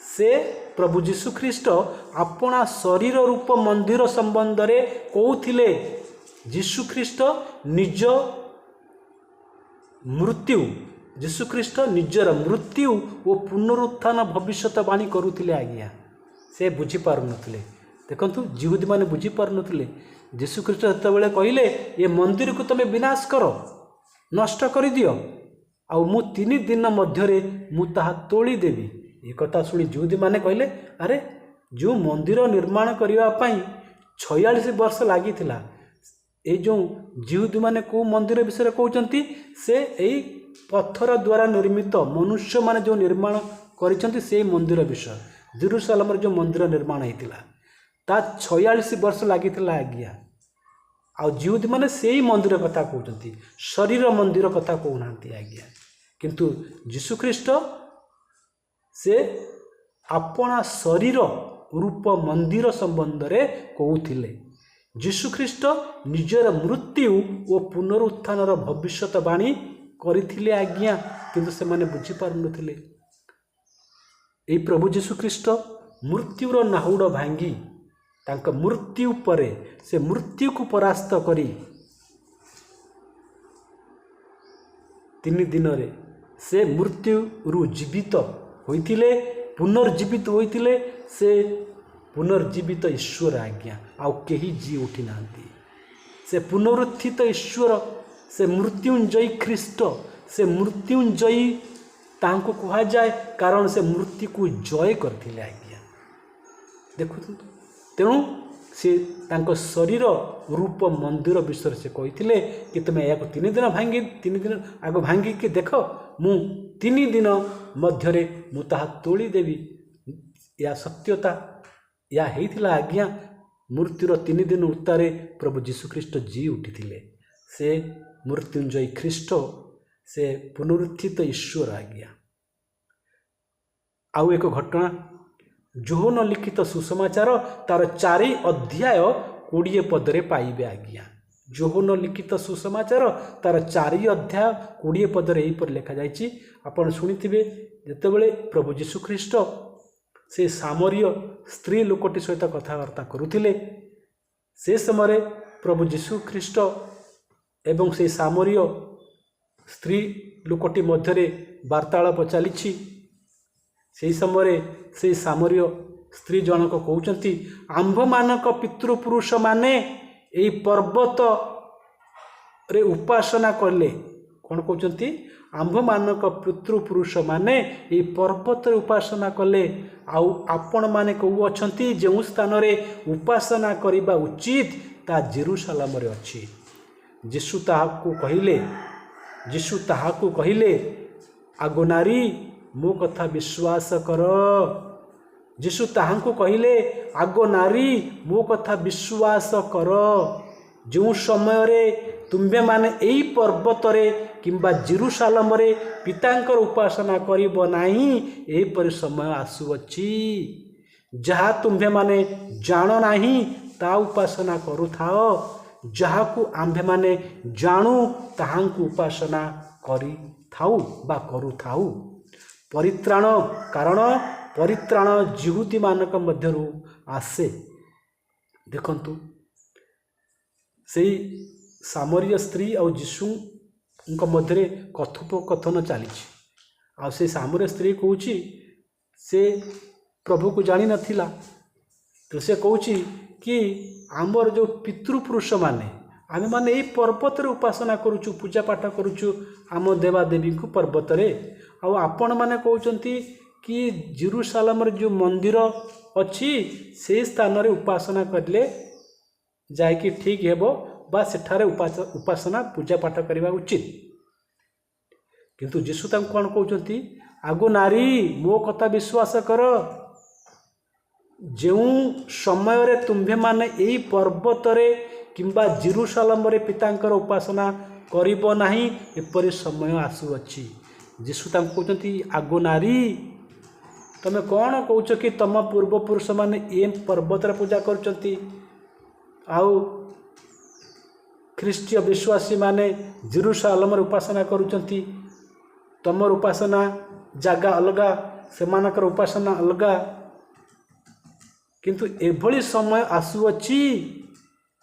से प्रभु जीशु ख्रीष्ट अपना शरीर रूप मंदिर संबंध रे कहूतिले। जीशु ख्रीष्ट निज मृत्यु, जीशु ख्रीष्ट निजर मृत्यु और पुनरुत्थान भविष्यवाणी करुथिले आज्ञा। से बुझी पारु नथिले। देखंतु जिहुदी माने बुझी पारु नथिले। जीशु ख्रीष्ट सेतेबेले कहिले, ये मंदिर को तमे विनाश करो, नष्ट कर दियो, आ मु 3 दिन मध्यरे मु ताहा तोड़ी देवी। ये कथा सुनी जिहुदी माने कहिले, अरे जो मंदिर निर्माण करने पाई 46 वर्ष लगी थिला, ये जो जिहुदी माने को मंदिर विषय कहते, से यही पत्थर द्वारा निर्मित मनुष्य माने जो निर्माण करिसेंती से मंदिर विषय, जेरूशलेम जो मंदिर निर्माण होता ता 46 वर्ष लगी आज्ञा। आ जिहुदी माने से ही मंदिर कथा कहते, शरीर मंदिर कथा कहना आज्ञा। किंतु जीशु ख्रीष्ट से अपना शरीर रूप मंदिर संबंध रे कहूथिले। जीशु ख्रीष्ट निजर मृत्यु और पुनरुत्थान भविष्यवाणी करथिले आज्ञा, किंतु से माने बुझी पारु नथिले। एई प्रभु जीशु ख्रीष्ट मृत्युर नाहुड़ भांगी तांका मृत्यु परे से मृत्यु को परास्त करी 3 दिन रे से मृत्यु रु जीवित होइथिले, पुनर्जीवित होइथिले। से पुनर्जीवित ईश्वर आज्ञा, आउ केही जी उठी नांती। से पुनरुत्थित ईश्वर, से मृत्युंजयी ख्रीष्ट, से मृत्युंजयी तांको कहा जाए, कारण से मृत्यु को जय करथिले आज्ञा। देखु तेणु से तांको शरीर रूप मंदिर विषय से कहिथिले कि तुमे या 3 दिन भांगी, 3 दिन आग भांगी कि देख, मु 3 दिन मध्यरे मु ताहा तोड़ी देवी। या सत्यता या हेइथिला आज्ञा। मृत्युर 3 दिन उत्तारे प्रभु जीशु ख्रीष्ट जी उठिथिले। से मृत्युंजयी ख्रीष्ट, से पुनरुत्थित ईश्वर आज्ञा। आउ एक घटना, जोहन लिखित सुसमाचार तार 4 अध्याय 20 पदरे पाइबे आज्ञा। जोहन लिखित सुसमाचार तार 4 अध्याय 20 पदरे एहीपर लिखा जाइछि। आपण शुणिथिबे, जेतेबेले प्रभु जीशु ख्रीष्ट से सामरीय स्त्री लोकटी सहित कथबार्ता करुथिले, से समय प्रभु जीशु ख्रीष्ट एवं से सामरीय स्त्री लोकटी मध्यरे वार्तालाप चली। से समय से सामरीय स्त्री जनक कहउचंती, आंभ मानक पितृपुरुष माने एई पर्वत रे उपासना करले। कौन कहउचंती? आंभ मानक पितृपुरुष माने एई पर्वत रे उपासना कले। आउ आपण माने कहू अछंती, जेउ स्थान रे उपासना करिबा उचित ता जेरूशलेम रे अछि। जीशु ताहाकू कहिले, आगो नारी मो कथा विश्वास कर। जीशु ताहाकू कहिले, आगो नारी मो कथा विश्वास कर। जो समय रे तुम्बे माने एई पर्वत रे किंबा जेरूशलेम रे पितांकर उपासना करिबो नाही, एई पर समय आसुअछि जहा तुम्बे माने जानो नाही ता उपासना करुथाओ। जहाकू आंभे माने जानू ताहांकू उपासना करी थाऊ बा करू थाऊ। परित्राण, कारण परित्राण जिहुदी मानक मध्यरु आसे। देखंतु सेई सामरीय स्त्री और जीशु मध्य कथोपकथन चली। आ से सामरीय स्त्री कहूची से प्रभु को जानी नथिला, तो से कहूची कि आमर जो पितृपुरुष माने आमे माने ए पर्वत रे उपासना करूचु, पूजा पाठ करूचु आम देवा देवी को पर्वत रे। आ आपण माने कहउचंती कि जेरूशलेम रे जो मंदिर अछि से स्थान रे उपासना करले जाय कि ठीक हेबो बा सेठारे उपासना पूजा पाठ करबा उचित। किंतु जीशु तांको कोन कहउचंती, आगो नारी मो कथा विश्वास कर। जो समय रे तुम्भे माने एई पर्वत रे किंबा जेरुसालेम रे पितांकर उपासना करिब नाही एपरि समय आसुअछि। यीशु तांको कहउछंती आगो नारी तमे कौन कौच कि तम पूर्वपुरुष मैंने ये पर्वतर पूजा करचंती आउ ख्रीष्टीय विश्वासी माने जेरुसालेम उपासना करुचंती। तमर उपासना जागा अलगा सेमानकर उपासना अलगा किंतु एभली समय आसुअछि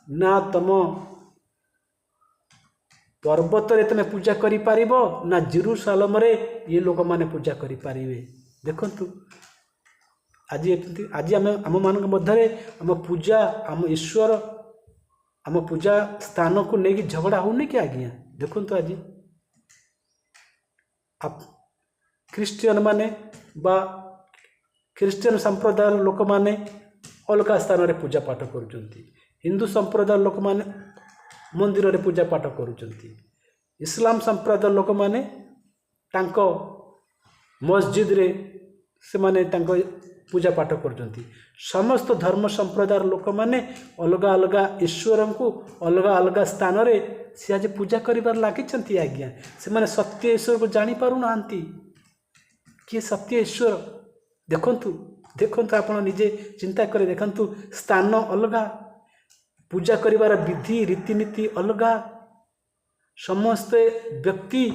ना तम पर्वत रे तमे पूजा करि पारिबो ना जेरुसालेम रे ये लोक माने पूजा करि पारिबे। देखंतु आज आम मान मध्य आम पूजा आम ईश्वर आम पूजा स्थान को लेकिन झगड़ा होनी कि आज्ञा। देखंतु आज ख्रीस्टियन माने बा ख्रीस्टियन संप्रदाय लोक माने अलग स्थान रे पूजा पाठ करुचंती। हिंदू संप्रदाय लोक माने मंदिर रे पूजा पाठ करुचंती। इस्लाम संप्रदाय लोक माने तांको मस्जिद रे से माने तांको पूजा पाठ करुचंती। समस्त धर्म संप्रदाय लोक माने अलग अलग ईश्वर को अलग अलग स्थान रे से आज पूजा करिबार लागिचंती आज्ञा। से माने सत्य ईश्वर को जानी पारु नांती कि सत्य ईश्वर। देखंतु देखंतु आपण निजे चिंता करे देखंतु स्थान अलग पूजा करिबार विधि रीतिनीति अलग समस्त व्यक्ति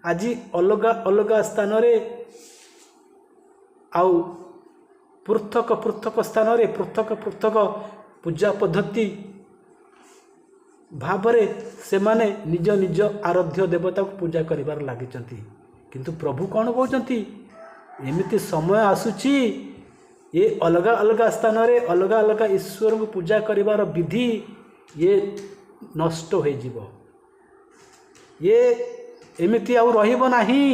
आज अलग अलग स्थान रे आउ पृथक पृथक स्थान रे पृथक पृथक पूजा पद्धति भावरे से माने निज निज आराध्य देवता को पूजा करिबार लागिचंती। किंतु प्रभु कौन कहउचंती एमिति समय आसुची ये अलग अलग स्थान रे अलग अलग ईश्वर को पूजा करिबार विधि ये नष्ट हो जिवो। ये एमिति आउ रहिबो नाही।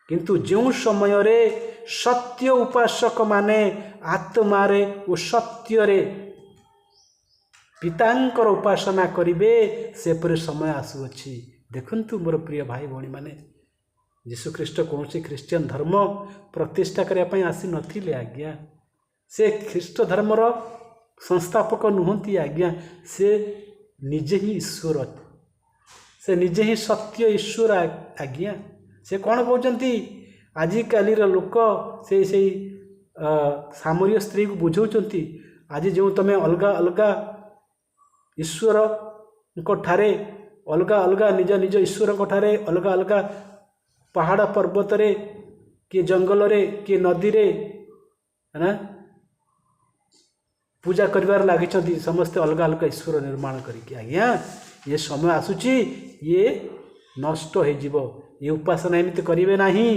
किंतु जो समय रे सत्य उपासक माने आत्मारे और सत्य रे पितांकर उपासना करिवे से पर समय आसुअछि। देखंतु मोर प्रिय भाई भौणी माने यीशु ख्रीष्ट कौन ख्रीस्टियन धर्म प्रतिष्ठा करने आसी नथिले आज्ञा। से ख्रीष्ट धर्मर संस्थापक नुहंती आज्ञा। से निजे ही ईश्वर से निजे ही सत्य ईश्वर आज्ञा। से कौन कहउचंती आजिकाली लोक से सामरीय स्त्री को बुझाउचंती आज जो तमें अलग अलग ईश्वर ठारे अलग अलग निज निज ईश्वर ठारे अलग अलग पहाड़ पर्वत रे कि जंगल रे कि नदी रे ना पूजा करिबार लागिचंती। समस्त अलग अलग ईश्वर निर्माण करिके आज्ञा ये समय आसुची ये नष्ट हो जिवो। ये उपासना एमिति करिवे नाही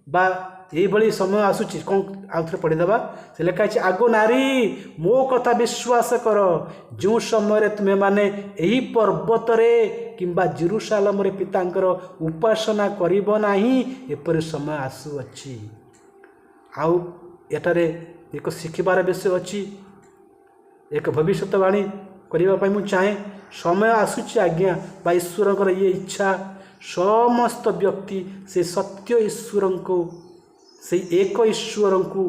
बा ये भली समय आसुची। कौन आउथरे पढ़ी दबा से लिखा है आगो नारी मो कथा विश्वास कर जो समय तुम्हें माने यही पर्वत रे किंबा जेरुसालेम रे पितांकर उपासना करिबो नाही एपरि समय आसुअछि। आउ एटारे एक शिखिबार विषय अछि एक भविष्यवाणी करिबा पई मु चाहे समय आसुछि आज्ञा बा ईश्वरकर ये इच्छा समस्त व्यक्ति से सत्य ईश्वर को से एक ईश्वर को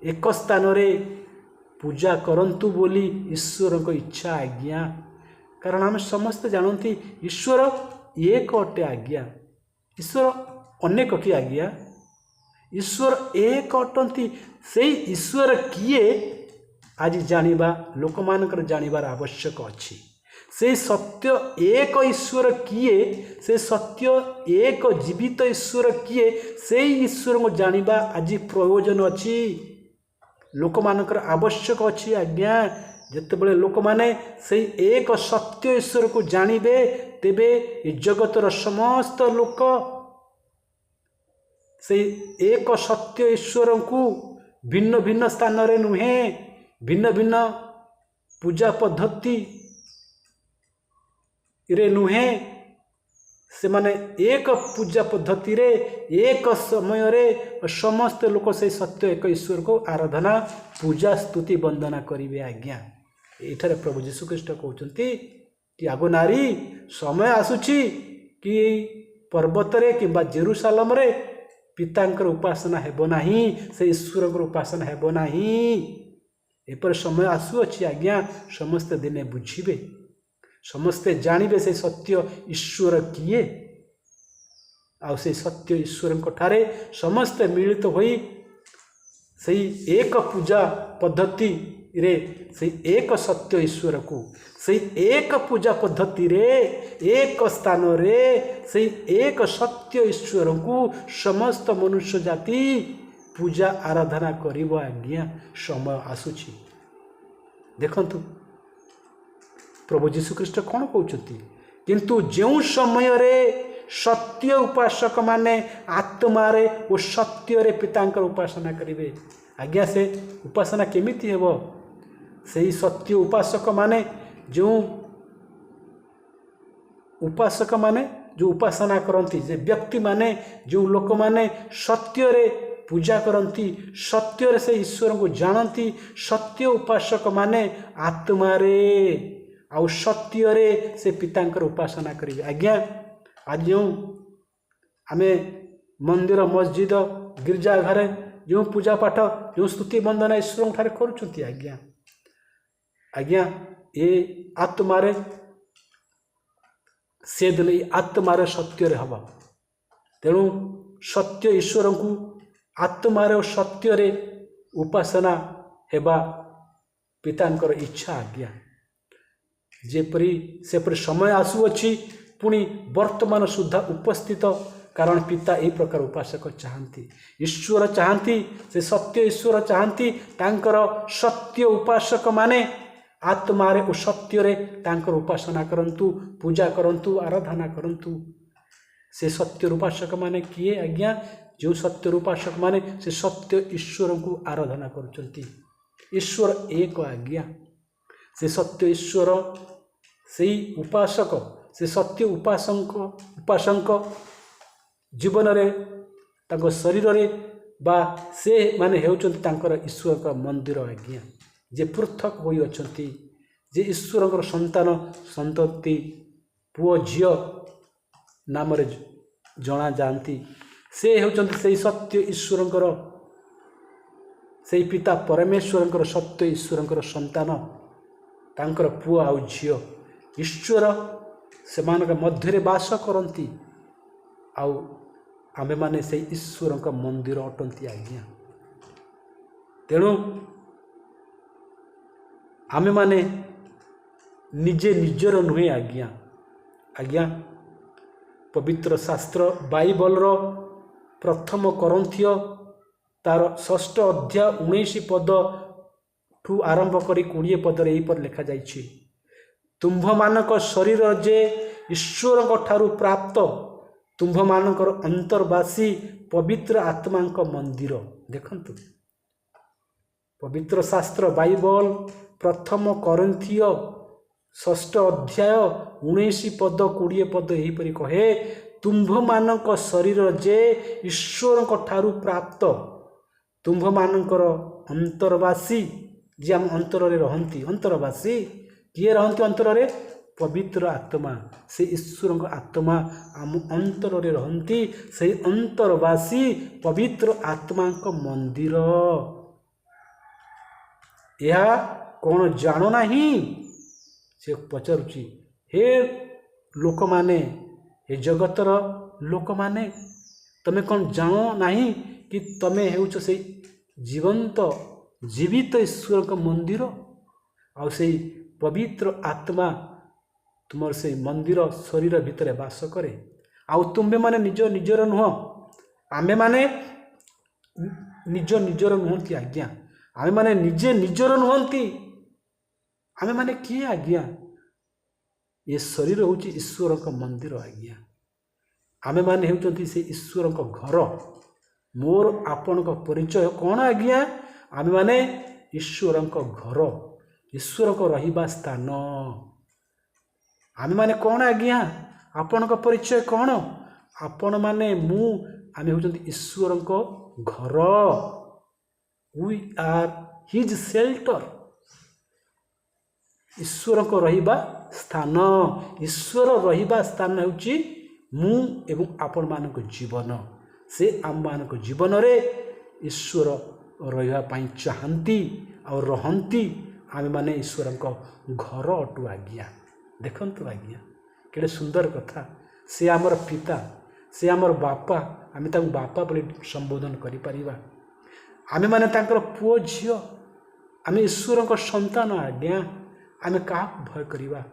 एक स्थान रे पूजा करंतु बोली ईश्वर को इच्छा आज्ञा। कारण आम समस्त जानती ईश्वर एक अटे आज्ञा। ईश्वर अनेक कि आज्ञा ईश्वर एक अटंती से ईश्वर किए आज जानिबा लोक मानकर जानिबार आवश्यक अछि। से सत्य एक ईश्वर किए से सत्य एक जीवित ईश्वर किए से ईश्वर को जानिबा आज प्रयोजन अछि लोक मानकर आवश्यक अछि आज्ञा। जेतेबेले लोक माने से एक सत्य ईश्वर को जानिबे तेबे जगतर समस्त लोक से एक सत्य ईश्वर को भिन्न भिन्न स्थान रे नुहे भिन्न भिन्न पूजा पद्धति रे नुहे से माने एक पूजा पद्धति रे एक समय रे समस्त लोक से सत्य एक ईश्वर को आराधना पूजा स्तुति वंदना करिवे आज्ञा। एठारे प्रभु यीशु ख्रीष्ट कहउचंती कि आगो नारी समय आसुची कि पर्वत रे किंबा जेरुसालेम रे पितांकर उपासना हेबो नाही से ईश्वर उपासना हेबो नाही। एपर समय आसुअछि आज्ञा समस्त दिने बुझिबे समस्ते जानवे से सत्य ईश्वर किए आउ से सत्य ईश्वर ठारे समस्ते मिलित होई सही एक पूजा पद्धति रे से एक सत्य ईश्वर को सही एक पूजा पद्धति रे एक स्थान रे सही एक सत्य ईश्वर को समस्त मनुष्य जाति पूजा आराधना करिबो आज्ञा समय आसुछि। देखंतु प्रभु जीशु ख्रीष्ट कौन कहते किंतु जो समय रे सत्य उपासक माने आत्मारे और सत्य रे पितांकर उपासना करिवे आज्ञा से उपासना केमिति हेबो सही सत्य उपासक माने जो उपासक माने जो उपासना करती जे व्यक्ति माने जो लोक माने सत्य रे पूजा करती सत्य रे से ईश्वर को जानती सत्य उपासक माने आत्मा रे आउ सत्य रे से पितांकर उपासना करिवे आज्ञा आज जो आमे मंदिर मस्जिद गिरजा घरे जो पूजा पाठ जो स्तुति वंदना ईश्वर ठारे करूछंती आज्ञा आज्ञा ये आत्मारे से दिले आत्मारे सत्य रे हवा तेणु सत्य ईश्वर को आत्मारे और सत्य रे उपासना हेबा पितांकर इच्छा आज्ञा जेपरी सेपरी समय आसुअछि पुणी वर्तमान सुधा उपस्थित कारण पिता यही प्रकार उपासक चाहती ईश्वर चाहती से सत्य ईश्वर चाहती तांकर सत्य उपासक माने आत्मारे और सत्य रे तांकर उपासना करंतु पूजा करंतु आराधना करंतु से सत्य उपासक माने किए आज्ञा जो सत्य उपासक माने से सत्य ईश्वर को आराधना करचंती ईश्वर एक आज्ञा से सत्य ईश्वर सेही उपासक से सत्य उपासक जीवन रे तांको शरीर रे बा से माने हेउचंती तांकर ईश्वर का मंदिर आज्ञा जे पृथक होई अछंती जे ईश्वर संतान संतति पुओ झियो नाम रे जना जानती से हेउचंती सेही सत्य ईश्वर सेही पिता परमेश्वर सत्य ईश्वर संतान तांकर पुओ आउ झियो ईश्वर से मध्य वास करती आउ आमे माने से ईश्वर का मंदिर अटंती आज्ञा तेणु आमे माने निजे निजर नुहे आज्ञा आज्ञा पवित्र शास्त्र बाइबल रो प्रथम करंथियो तार 6 अध्याय 19 पद ठू आरंभ करी 20 पद रे पर लिखा जाइछि तुम्भ मानक शरीर जे ईश्वर ठारू प्राप्त तुम्भ मानकर अंतर्वासी पवित्र आत्मा मंदिर देखंतु पवित्र शास्त्र बाइबल प्रथम करंथिय 6 अध्याय 19 पद 20 पद यहीपरि कहे तुम्भ मानक शरीर जे ईश्वर ठारू प्राप्त तुम्भ मानकर अंतर्वासी जे आम अंतर रे रहंती अंतर्वासी किए रहंती अंतर रे पवित्र आत्मा से ईश्वर आत्मा आम अंतर रे रहंती से अंतरवासी पवित्र आत्मा को मंदिर यह कौन जानो नहीं से पचारुची हे लोक माने हे जगतर लोक माने तमे कौन जानो नहीं कि तमे हेउछ से जीवंत जीवित ईश्वर का मंदिर आ से पवित्र आत्मा तुमर से मंदिर शरीर भितर वास करे आउ तुम्बे माने निज निजर नुह आमे माने निज निजर नुहंती आज्ञा आमे माने निजे निजर नुहंती आमे माने किए आज्ञा ये शरीर होची ईश्वर का मंदिर आज्ञा आमे माने हेउचंती से ईश्वर का घर मोर आपण का परिचय कौन आज्ञा आमे माने ईश्वर का घर ईश्वर को रहिबा स्थान आमे माने कौन आज्ञा आपण का परिचय कौन आपण माने मु आमे होचंती ईश्वर को घर वी आर हिज शेल्टर ईश्वर को रहिबा स्थान ईश्वर रहिबा स्थान होची मु एवं आपण मानक जीवन से आम मानक जीवन रे ईश्वर रहिबा पई चाहंती और रहंती आमे माने ईश्वर को घर अटु आज्ञा देखंतु आज्ञा केड़े सुंदर कथा। से आमर पिता, से आमर बापा, आमे तांको बापा बोली संबोधन करि परिबा। आमे माने तांकर पुओ झियो, आमे ईश्वर को संतान आज्ञा। आमे का भय करिबा?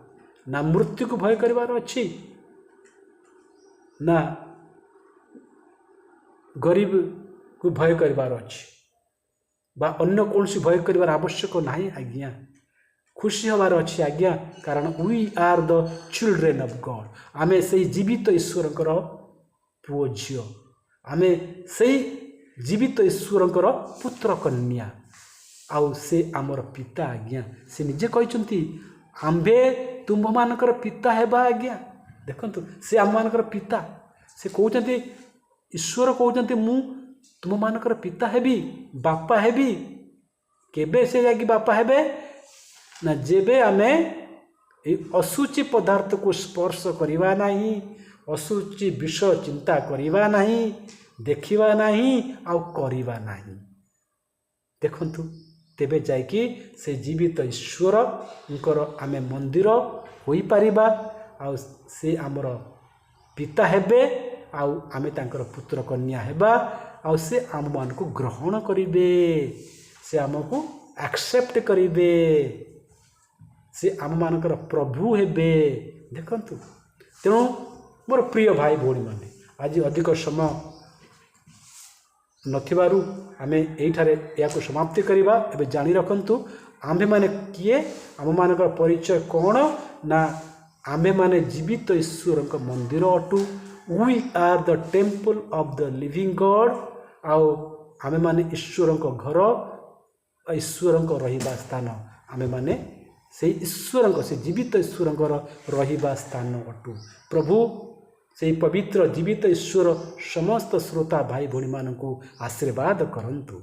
ना मृत्यु को भय करिवार अछि, ना गरीब को भय करिवार अछि, बा अन्य कौन सी भय करिवार आवश्यक नाही आज्ञा। खुशी हबार अच्छी आज्ञा, कारण we are the children of God. आमे से जीवित ईश्वर पुओ झियो, आमे से जीवित ईश्वर पुत्र कन्या, आउ से आमर पिता आज्ञा। से निजे कहते आम्भे तुम्भ मानकर पिता हेबा आज्ञा। देखंतु से आम मानकर पिता, से कहते ईश्वर कहते मु तुम मानकर पिता हेबी, बापा हेबी। केबे से जाकि बापा हेबे ना जेबे आमे असुचि पदार्थ को स्पर्श करिवा नहीं, असुचि विषय चिंता करिवा नहीं, देखिवा नहीं आउ करिवा नहीं। देखंतु तेबे जाइकी से जीवित ईश्वर आमे मंदिर होई परिबा, आउ से आमर पिता हेबे, आउ आमे तांकर पुत्र कन्या हेबा, आउ से आम मान को ग्रहण करिबे, से आमको एक्सेप्ट करिबे, से आम मानकर प्रभु हेबे। देखंतु तेणु मोर प्रिय भाई भौणी माने आज अधिक समय नथिबारु आमे एठारे याको समाप्ति करिबा। एबे जानि रखंतु आम्भे माने किए, आम मानकर परिचय कौन ना आम्भे माने जीवित ईश्वर मंदिर अटु। We are the temple of the living God. आउ आमे माने ईश्वर घर, ईश्वर रहिबा स्थान। आमे माने से ईश्वर से जीवित ईश्वर रहिबा स्थान अटु। प्रभु से पवित्र जीवित ईश्वर समस्त श्रोता भाई भौणी मानकु आशीर्वाद करंतु।